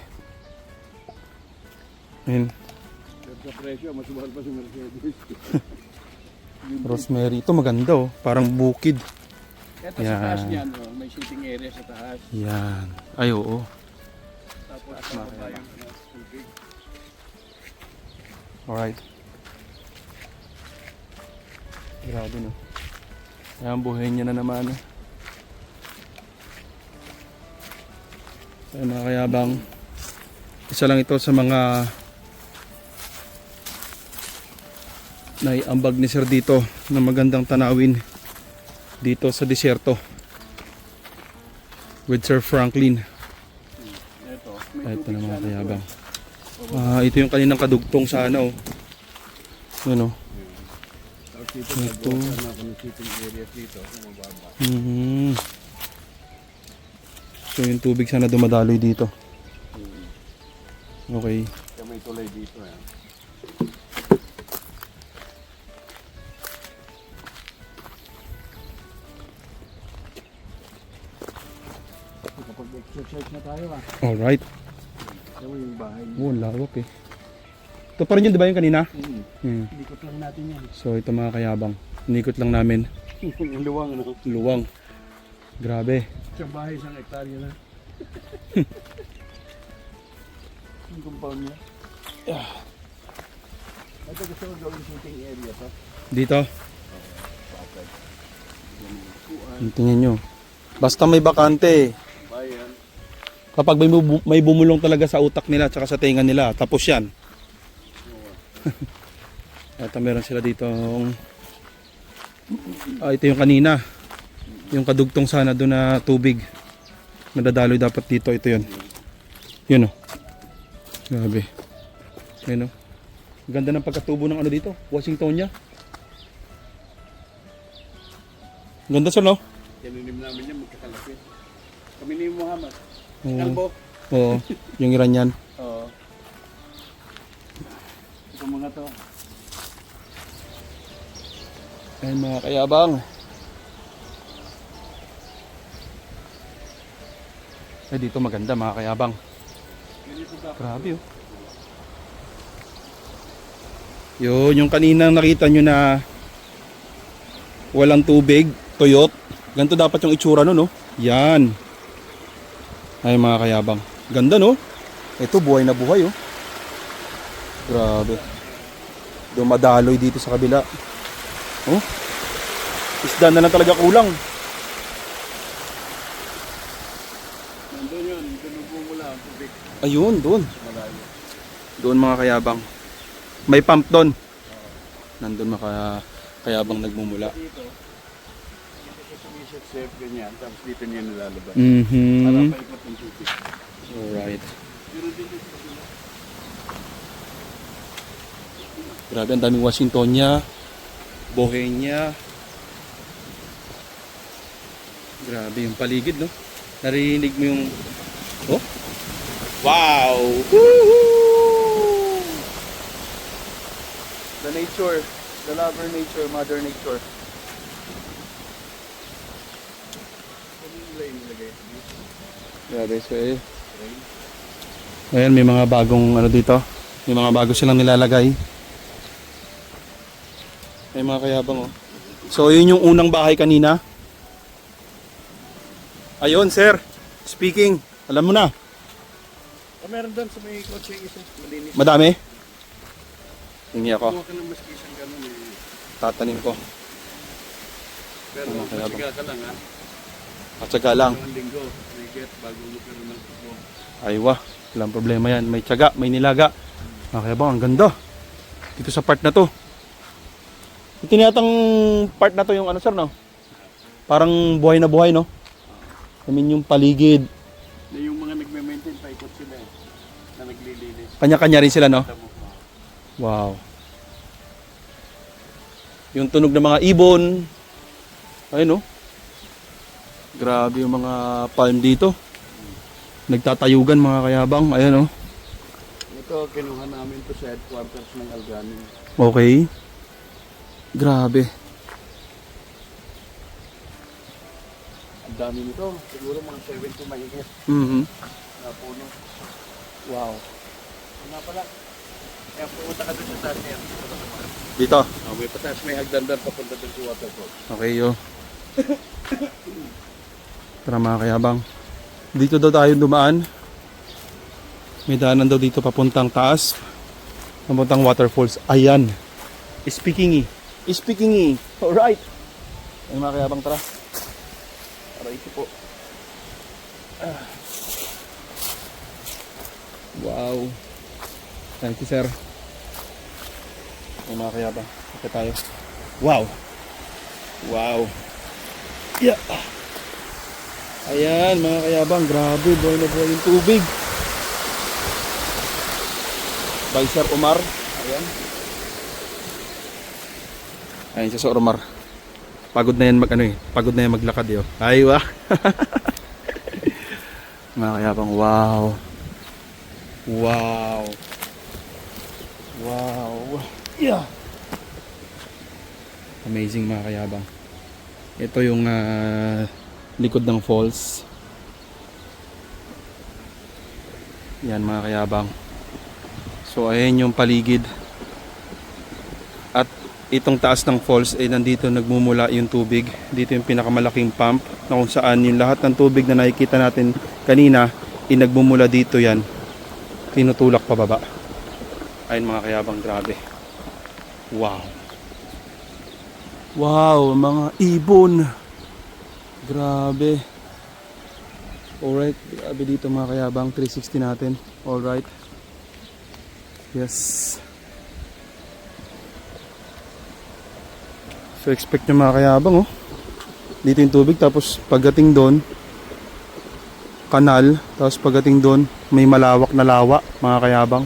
Ayun. Pero sa presyo, mas mahal pa si Mercedes. Rosemary. Ito maganda, oh. Parang bukid. Ito sa taas niyan, oh, may sitting area sa taas. Yan. Ay, oo. Tapos makakaba yung tubig. Alright. Grabe, no? Ayan, buhay niya na naman, eh. Ayan, mga kayabang. Isa lang ito sa mga naiambag ni Sir dito na magandang tanawin dito sa disyerto with Sir Franklin. Ito, Ito na mga kayabang. Ito yung kaninang kadugtong sa ano. Ano? Tapos dito, Ito. nagawa na ako ng sitting area dito. Mababa. So yung tubig sana dumadaloy dito. Okay. Kaya may tulay dito. Kapag exercise na tayo Alright. Kaya mo yung bahay niya. Oh, lawak eh. Ito pa rin yun, di ba yung kanina? Likot lang natin yan. So ito mga kayabang. Inikot lang namin. Yung luwang, ano? Luwang. Grabe. Sa bahay, 1 hektarya na. Yung compound niya. Ito gusto ko gawin sitting area to. Dito. Bakit? Tingnan nyo. Basta may bakante. Bayan. Kapag may bumulong talaga sa utak nila at sa tenga nila, tapos yan. Ito meron sila dito. Ito yung kanina. Yung kadugtong sana doon na tubig. Nadadaloy dapat dito. Ito yun. Yun o. Grabe. Yun o. Ganda ng pagkatubo ng ano dito. Washingtonia. Ganda sir no? Tininim namin yan, magkakalapit. Kami ni Muhammad. Oo. Kalbo. Oo. Yung Iranian. Oo. Ito mga to. Ayun mga kayabang. Eh dito maganda mga kayabang. Ganito dapat. Grabe oh. Yun, yung kaninang nakita nyo na walang tubig, tuyot. Ganito dapat yung itsura no, no? Yan. Ay mga kayabang. Ganda no? Ito buhay na buhay oh. Grabe. Dumadaloy dito sa kabila. Oh. Isda na lang talaga kulang. Nandun yun, pinubumula ang tubig. Ayun, doon. Malayo. Doon mga kayabang. May pump doon. Nandun kayabang nagmumula. Dito sa sumisit safe ganyan, tapos dito niya nilalabas. Para Mhm. paikot ng tubig. Alright. Pero dito sa kabila. Grabe, ang daming Washingtonia, Bohemia. Grabe yung paligid, no? Narinig mo yung... Oh? Wow! Woohoo! The nature, the lover nature, mother nature. Ano yung lane nilagay? Grabe, so eh. Ayan, may mga bagong ano dito. May mga bago silang nilalagay. May mga kayabang oh. So yun yung unang bahay kanina. Ayun, sir. Speaking. Alam mo na. Meron doon sa may kotse isa. Malinis. Madami? Hingi ako. Kuha ka ng maski isang ganun eh. Tatanim ko. Pero Ano kaya ba? masiga ka lang ha. At saka lang. Dalawang linggo. May get bago mo pero ng tubo. Aywa. Walang problema yan. May tiyaga, may nilaga. Okay ba? Ang ganda. Dito sa part na to. Ito niyatang part na to yung ano sir no? Parang buhay na buhay no? I mean yung paligid. Na yung mga nagme-maintain, paikot sila eh. Na naglilinis. Kanya-kanya rin sila no? Tamo. Wow. Yung tunog ng mga ibon. Ayun no? Grabe yung mga palm dito. Nagtatayugan mga kayabang. Ayan no? Ito, kinuha namin to sa headquarters ng Alganin. Okay. Grabe. Ang dami nito. Siguro mga 70 mahigit Mhm. na puno. Wow. Nga pala. Kaya pumunta ka doon sa taas niya. Dito. May pataas, may hagdan doon papunta doon sa waterfall. Okay yo. Tara mga kayabang. Dito daw tayo dumaan. May daanan daw dito papuntang taas. Papuntang waterfalls. Ayan. Speaking Speaking Alright. Ay mga kayabang tara. Aray ito po. Wow. Thank you sir. Ay mga kayabang. Ito tayo. Wow. Wow. Yeah. Ayan mga kayabang. Grabe. Buhay na buhay yung tubig. By Sir Omar. Ayan. Ayan si Sir Omar. Pagod na yan pagod na yan maglakad yo. Ay wah. Mga kayabang, wow. Wow. Wow. Yeah. Amazing mga kayabang. Ito yung likod ng falls. Yan mga kayabang. So ayan yung paligid. At itong taas ng falls ay nandito nagmumula yung tubig. Dito yung pinakamalaking pump na kung saan yung lahat ng tubig na nakikita natin kanina ay nagmumula dito yan. Tinutulak pababa. Ayun mga kayabang, grabe. Wow. Wow, mga ibon. Grabe. Alright, grabe dito mga kayabang, 360 natin. Alright. Yes. So expect nyo mga kayabang dito yung tubig, tapos pagdating doon kanal, tapos pagdating doon may malawak na lawa mga kayabang,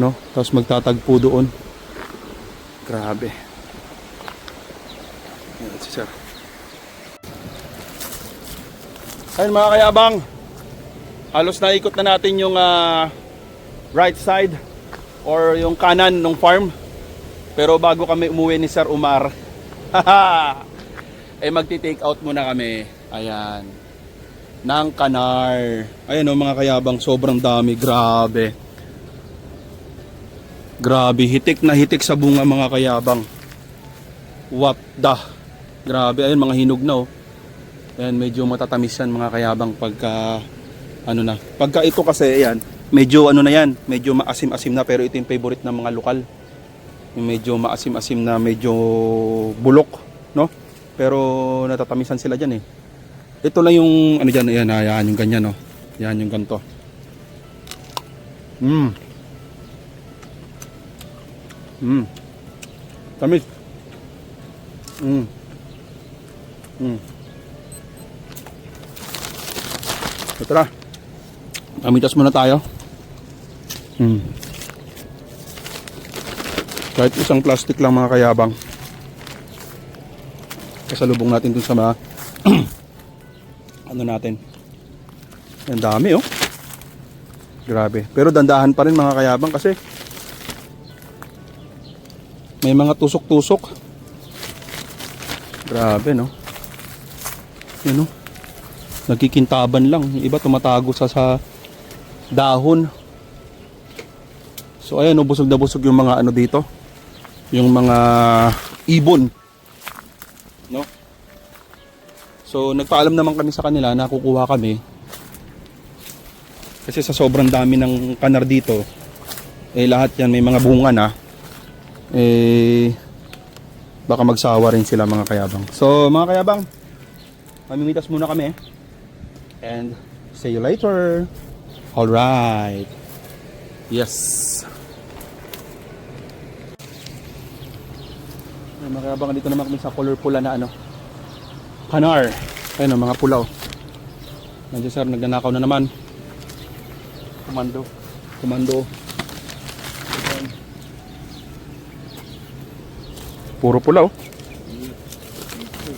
no? Tapos magtatagpo doon. Grabe. Yan si sir. Ayun mga kayabang, halos naikot na natin yung right side or yung kanan ng farm. Pero bago kami umuwi ni Sir Umar, eh magti-take out muna kami. Ayan. Ng kanar. Ayan mga kayabang, sobrang dami. Grabe. Grabe, hitik na hitik sa bunga mga kayabang. What the? Grabe, ayun mga hinog na Ayan, medyo matatamis yan mga kayabang pagka pagka ito kasi ayan, medyo na yan, medyo maasim-asim na, pero ito yung favorite ng mga lokal. Yung medyo maasim-asim na, medyo bulok, no? Pero natatamisan sila diyan Ito lang yung diyan, ayan yung ganyan, no. Yan yung ganto. Tamis. Ito na. Amitas muna tayo. Kahit isang plastic lang mga kayabang. Kasalubong natin dun sa mga natin. Ang dami Grabe. Pero dandahan pa rin mga kayabang kasi may mga tusok-tusok. Grabe no. Yun nagkikintaban lang. Yung iba tumatago sa dahon. So ayan busog na busog yung mga dito. Yung mga ibon. No? So nagpaalam naman kami sa kanila na kukuha kami. Kasi sa sobrang dami ng kanar dito, lahat yan may mga bunga na. Baka magsawa rin sila mga kayabang. So mga kayabang, mamimitas muna kami. And see you later. Alright. Yes. Mga kayabang, dito naman kami sa color pula na kanar. Ayun mga pula. Nandiyan sir, nagnanakaw na naman. Komando. Puro pula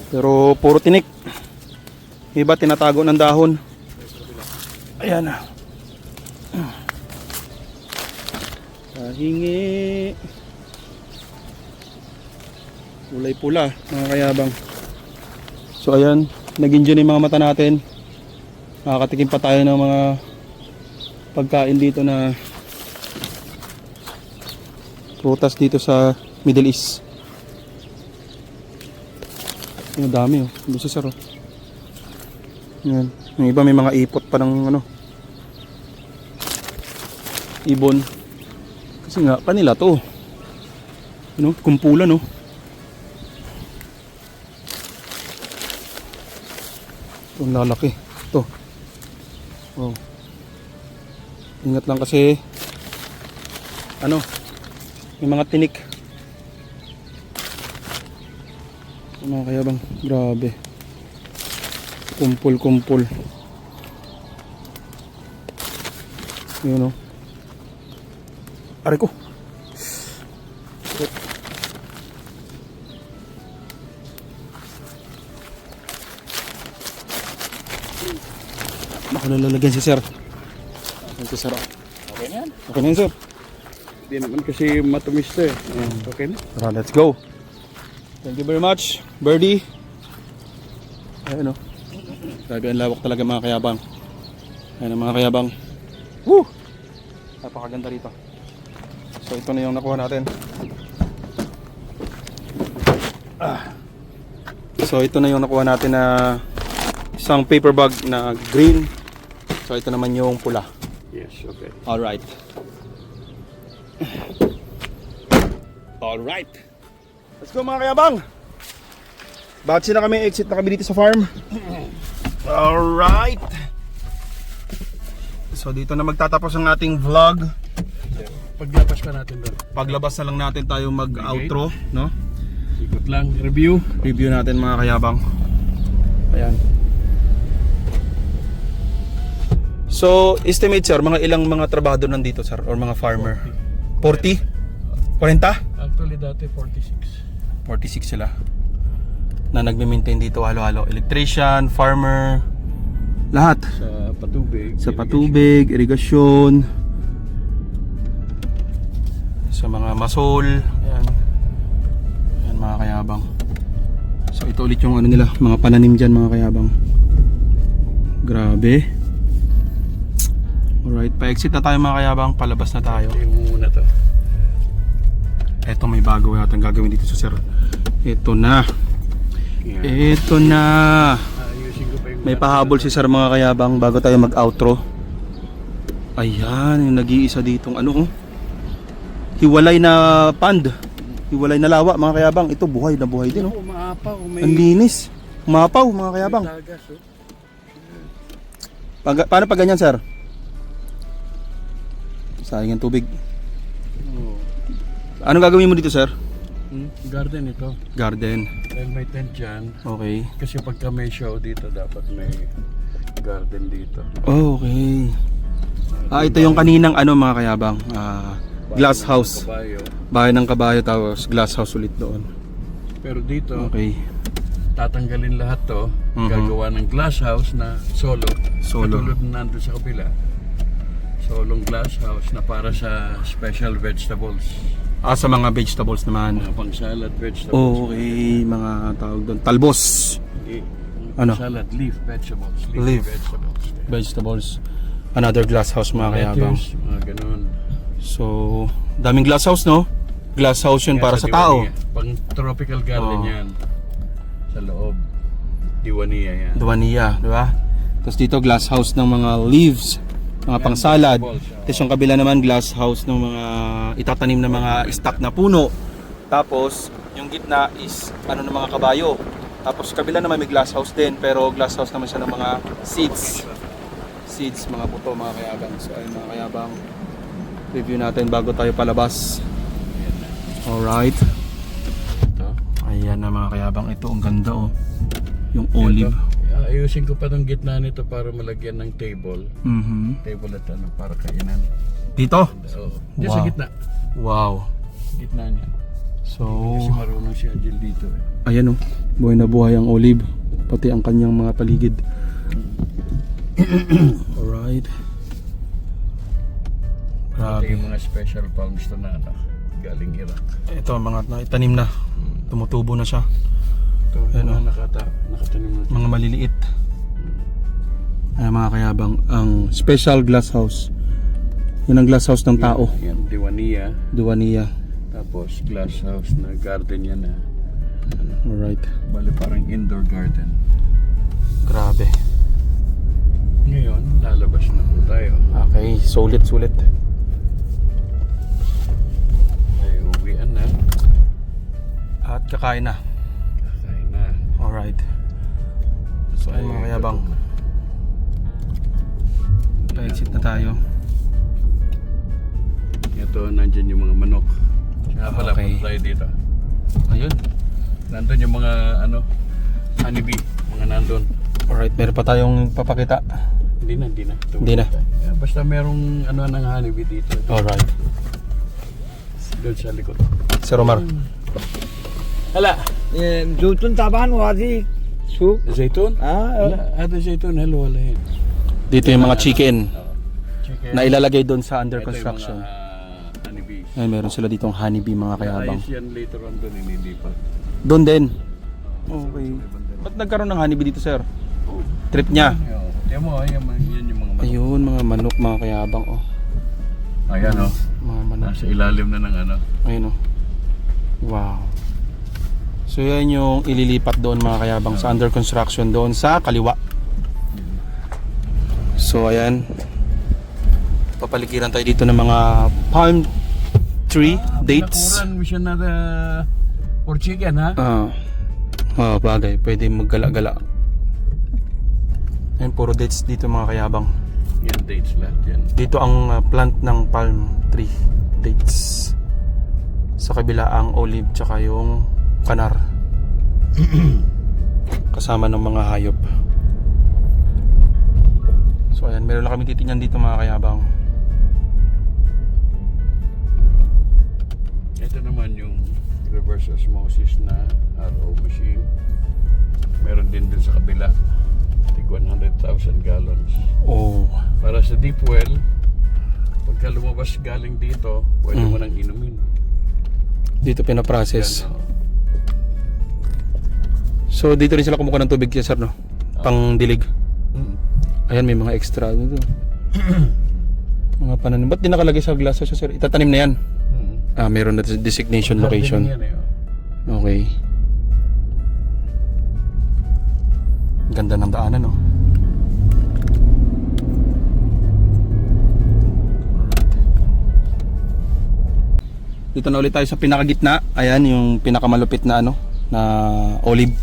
pero puro tinik. Iba tinatago ng dahon. Ayan na. Hingi. Kulay pula mga kayabang. So ayan, nag-enjoy yung mga mata natin. Nakakatikim pa tayo ng mga pagkain dito na prutas dito sa Middle East. Ang dami Doon sa saro. Yan. Yung iba may mga ipot pa ng ibon. Kasi nga kanila to. Kumpulan Ito ang lalaki. Ito. Oh. Ingat lang kasi may mga tinik. Mga kayabang, grabe. Kumpul. Yun Aray ko. Baka nalalagyan si sir. Okay na yan. Okay na yun, sir. Hindi naman kasi matumis to Okay na. Tara, let's go. Thank you very much, Birdie. Ayun Grabe ang lawak talaga mga kayabang. Ayun mga kayabang. Woo! Napakaganda rito. So ito na yung nakuha natin. So ito na yung nakuha natin na isang paper bag na green. So ito naman yung pula. Yes, okay. Alright. Alright. Let's go mga kayabang. Batsi na kami, exit na kami dito sa farm. Alright. So dito na magtatapos ang ating vlog. Paglabas pa natin doon. Paglabas na lang natin tayo mag-outro, no? Ikot lang, review natin mga kayabang. Ayan. So, estimate sir, mga ilang mga trabahador nandito sir, or mga farmer? 40? 40? Actually dati 46. 46 sila na nagme-maintain dito halo-halo. Electrician, farmer, lahat. Sa patubig, irigasyon, sa mga masol. Ayan. Ayan mga kayabang. So ito ulit yung nila, mga pananim dyan mga kayabang. Grabe. Alright, pa-exit na tayo mga kayabang. Palabas na tayo. Ito yung muna to. Eto may bago yatang gagawin dito sa sir. Ito na. Yeah. Ito na. Ayusin ko pa yung May pahabol si sir mga kayabang bago tayo mag-outro. Ayan, yung nag-iisa ditong hiwalay na pond. Hiwalay na lawa mga kayabang. Ito buhay na buhay din Umaapaw. May Ang linis. Umapaw mga kayabang. tagas Paano pag ganyan sir? Sayang ang tubig. Anong gagawin mo dito sir? Garden ito. Garden. Dahil may tent dyan. Okay. Kasi pagka may show dito, dapat may garden dito. Okay. Ito yung kaninang mga kayabang. Glass house. Kabayo. Bahay ng kabayo tapos glass house ulit doon. Pero dito, Okay. tatanggalin lahat to. Mhm. Gagawa ng glass house na solo. Solo. Katulad na nandun sa kabila. Solong glass house na para sa special vegetables. Sa mga vegetables naman. Mga pang salad vegetables. Okay, mga tawag doon. Talbos. Ano? Salad, leaf vegetables. Leaf. Vegetables. Vegetables. Another glass house mga kayabang. Lettuce, mga ganun. So, daming glass house no? Glass house yun para sa tao. Pang tropical garden Oo. yan. Sa loob. Diwania yan. Duwania, di ba? Tapos dito glass house ng mga leaves, mga pang salad. Tapos yung kabila naman glass house ng mga itatanim na mga stock na puno. Tapos yung gitna is ano ng mga kabayo. Tapos kabila naman may glass house din, pero glass house naman siya ng mga seeds. Seeds, mga buto, mga kayabang. So ayun mga kayabang, review natin bago tayo palabas. Alright. Ito. Ayan na mga kayabang, ito ang ganda oh. Yung olive. Ayusin ko pa tong gitna nito para malagyan ng table. Table at ano, para kainan. Dito? Oo. Diyan sa Wow. gitna. Wow. Gitna niya. So, Kasi marunong si Angel dito eh. ayan oh, buhay na buhay ang olive, pati ang kanyang mga paligid. Alright. Ito Grabe. yung mga special palms to na ano, galing Iraq. Ito ang mga itanim na. Tumutubo na siya. Ito Ayan, yung oh. mga nakatanim na. Mga maliliit. Ayan mga kayabang, ang special glass house. Yan ang glass house ng tao. Yan, Diwania. Duwania. Tapos glass house na garden yan na. Alright. Bali parang indoor garden. Grabe. Ngayon, lalabas na po tayo. Okay, sulit. Ay, uwian na. At kakain na. Kakain na. Alright. So ayun mga kayabang, pa-exit na tayo. Ito, nandyan yung mga manok. Kaya pala, Okay. punta tayo dito. Ayun. Nandun yung mga, ano, honeybee. Mga nandun. Alright, meron pa tayong papakita. Hindi na. Hindi na. Yeah, basta merong, ano, ng honeybee dito. Alright. Doon sa likod. Sir Omar. Hala! زيتون طبعا وهذه شو Zaytun? اه Ada zaytun. Hello, wala yun. Dito yung mga chicken Chicken. na ilalagay doon sa under Ito yung construction. mga, honeybees. Ay, meron sila ditong honeybee mga kayabang. Ayos yan later on doon, inilipat. Doon din. Okay. Ba't nagkaroon ng honeybee dito, sir? Trip niya. Yan mo, yan yung mga manok. Ayun, mga manok mga kayabang oh. Ayan o. Mga manok. Nasa ilalim na ng ano. Ayun oh. Wow. So yan yung ililipat doon mga kayabang sa under construction doon sa kaliwa. So ayan. Papaligiran tayo dito ng mga palm tree dates. Nakuran mo siya na for chicken ha? Bagay, pwede maggala-gala. Ayan, puro dates dito mga kayabang. Yan dates lahat yan. Dito ang plant ng palm tree dates. Sa kabila ang olive tsaka yung kanar. Kasama ng mga hayop. So ayan, meron lang kami titingnan dito mga kayabang. Ito naman yung reverse osmosis na RO machine. Meron din dun sa kabila. Tig 100,000 gallons. Oh, Para sa deep well, pagka lumabas galing dito, pwede mo nang inumin. dito pinaprocess. Yan, oh. So dito rin sila kumukuha ng tubig, sir, no? Pang dilig. Mm. Ayan, may mga extra dito. Mga pananim. Ba't di nakalagay sa glass, sir? Itatanim na yan. Mm. Meron na designation location. Gardening yan, eh, oh. Okay. Ganda ng daanan, no? Dito na ulit tayo sa pinakagitna. Ayan, yung pinakamalupit na ano, na olive.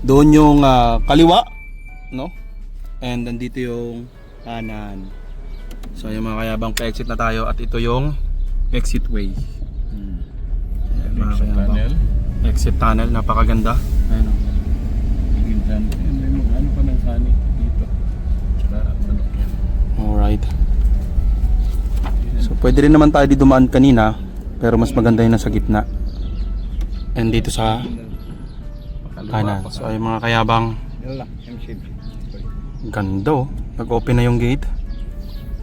Doon yung kaliwa, no? And nandito yung kanan. So, yung mga kayabang pa-exit na tayo at ito yung exit way. Ayan, mga Exit kayabang. tunnel. Exit tunnel, napakaganda. Ayan, oh. Gintan. May mga ano pa ng honey dito. Tsaka manok yan. Alright. So pwede rin naman tayo di dumaan kanina, pero mas maganda yun nasa gitna. And dito sa kanan. So ay mga kayabang, يلا امشي ganda oh. Nag-open na yung gate.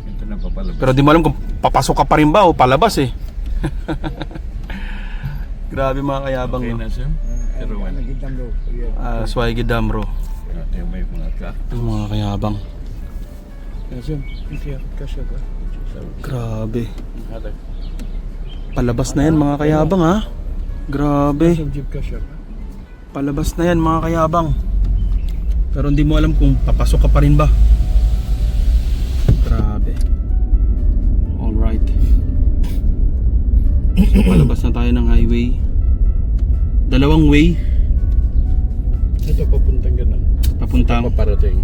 Ito na papalabas. Pero di mo alam kung papasok ka pa rin ba o palabas eh. Grabe mga kayabang. Okay No? na siya. Pero انا قدام له Swagi Damro. ito yung may mga cactus. Mga kayabang. Nasaan? Hindi ako kasya ka. Grabe. Halag. Palabas na yan mga kayabang ha. Grabe. Nasaan jeep kasya ka? Palabas na yan mga kayabang. Pero hindi mo alam kung papasok ka pa rin ba. Grabe. Alright. So palabas na tayo ng highway. Dalawang way. Ito papuntang ganun. Papuntang. Paparating.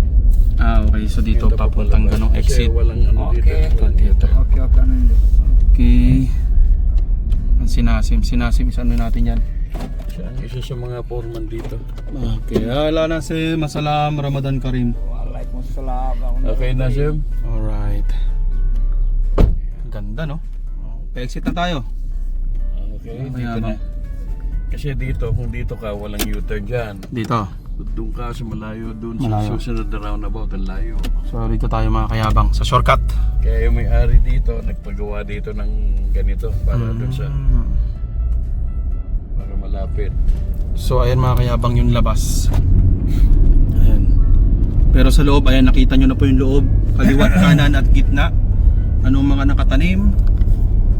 Okay. So dito papuntang ganong exit. Kasi walang ano Okay. dito. Okay, okay, ano yun? Okay. Ang sinasim ano natin yan. Siya ang isa sa mga foreman dito. Okay. Ala na si Masalam Ramadan Karim. Waalaikumsalam. Okay na, Sim? Alright. Ganda, no? Pa-exit na tayo. Okay, Kaya dito ba? na. Kasi dito, kung dito ka, walang U-turn dyan. Dito. Doon ka sa malayo, doon Malayo. sa susunod na roundabout, ang layo. So dito tayo mga kayabang sa shortcut. Kaya yung may-ari dito, nagpagawa dito ng ganito para doon sa, para malapit. So ayan mga kayabang yung labas. Ayan. Pero sa loob, ayan nakita nyo na po yung loob. Kaliwat, kanan at gitna. Ano ang mga nakatanim,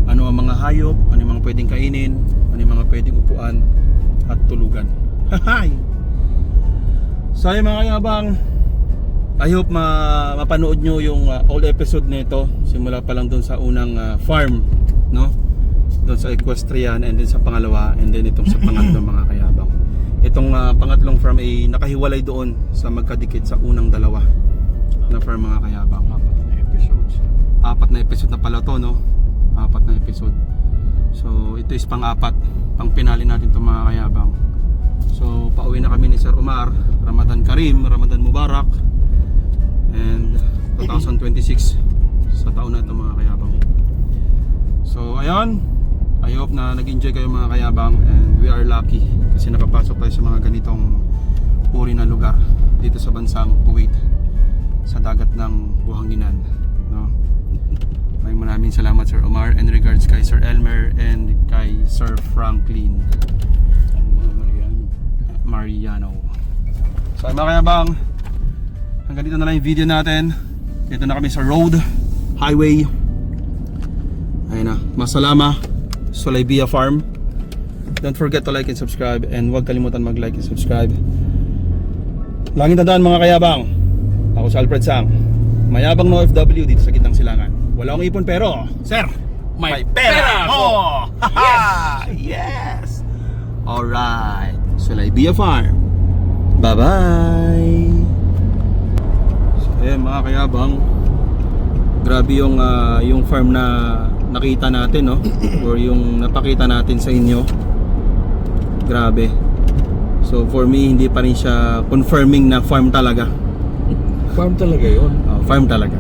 ano ang mga hayop, ano yung mga pwedeng kainin, ano yung mga pwedeng upuan at tulugan. Hahay! So ayun mga kayabang, I hope mapanood nyo yung all episode nito. Simula pa lang doon sa unang farm, no? Doon sa equestrian, and then sa pangalawa, and then itong sa pangatlong mga kayabang. Itong pangatlong farm ay nakahiwalay doon sa magkadikit sa unang dalawa na farm mga kayabang. Apat na episode na pala to, no? Apat na episode. So ito is pang-apat, pang pinali natin itong mga kayabang. So pauwi na kami ni Sir Omar. Ramadan Karim, Ramadan Mubarak, and 2026 sa taon na ito mga kayabang. So ayun, I hope na nag-enjoy kayo mga kayabang, and we are lucky kasi nakapasok tayo sa mga ganitong uri na lugar dito sa bansang Kuwait, sa dagat ng Buhanginan, no? Maraming salamat Sir Omar, and regards kay Sir Elmer and kay Sir Franklin Mariano. So mga kayabang, hanggang dito na lang yung video natin. Dito na kami sa road, highway. Ayun na, Masalama Sulaybia Farm. Don't forget to like and subscribe, and huwag kalimutan mag-like and subscribe. Laging tandaan mga kayabang, ako si Alfred Sang, mayabang na OFW dito sa Gitnang Silangan. Wala akong ipon pero, sir, may pera ako! Yes! Alright, Sulaybia Farm. Bye-bye! So ayan mga kayabang, grabe yung farm na nakita natin, no? Or yung napakita natin sa inyo. Grabe. So for me, hindi pa rin siya confirming na farm talaga. Farm talaga yun. Farm talaga.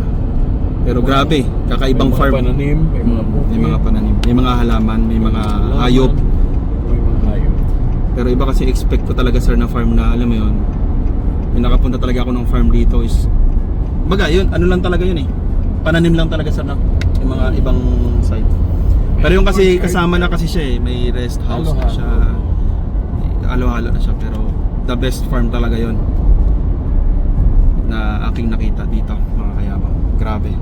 Pero grabe, kakaibang May mga farm. pananim, may mga bukid, May mga pananim, may mga halaman, may mga hayop. may mga hayop. Pero iba kasi expect ko talaga sir na farm na, alam mo yun, yung nakapunta talaga ako ng farm dito is baga yun, ano lang talaga yun eh, pananim lang talaga sir na yung mga ibang side. Pero yung kasi kasama na kasi siya eh, may rest house na siya, halo-halo na siya, pero the best farm talaga yun na aking nakita dito mga kayabang. Grabe,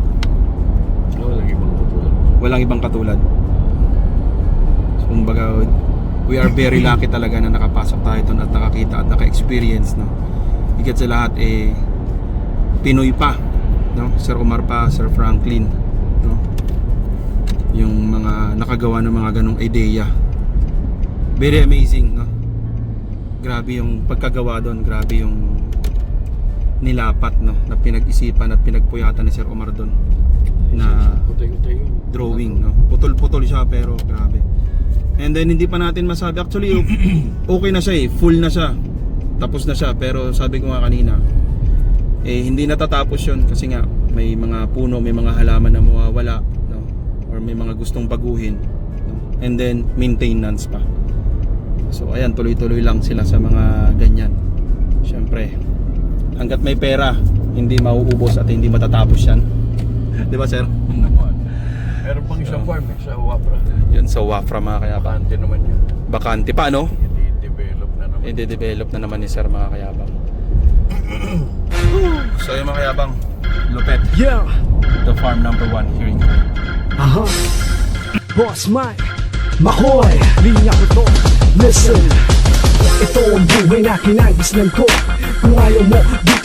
Walang ibang katulad. walang ibang katulad. So, kumbaga, we are very lucky talaga na nakapasok tayo doon at nakakita at naka-experience, no? Higit sa lahat eh Pinoy pa, no? Sir Omar pa, Sir Franklin, no? Yung mga nakagawa ng mga ganong ideya. Very amazing, no? Grabe yung pagkagawa doon, grabe yung nilapat, no? Na pinag-isipan at pinagpuyatan ni Sir Omar doon na Utay-utay yun. drawing, no? Putol-putol siya pero grabe. And then hindi pa natin masabi, actually okay na siya eh, full na siya, tapos na siya, pero sabi ko nga kanina eh hindi natatapos yun kasi nga may mga puno, may mga halaman na mawawala, no? Or may mga gustong baguhin, no? And then maintenance pa. So ayan, tuloy-tuloy lang sila sa mga ganyan. Siyempre hanggat may pera, hindi mauubos at hindi matatapos yan. Di ba sir? Meron pang isang farm sa Wafra. Yun sa Wafra mga kayabang. Bakante naman yun. Bakante pa, no? I-develop na naman. I-develop na naman ni sir mga kayabang. So yung mga kayabang, lupet. Yeah! The farm number 1 here in Kuwait. Aha. Boss Mike, Makoy, linya ko to. Listen, ito ang buhay na kinagisnan ko. Kung ayaw mo, dito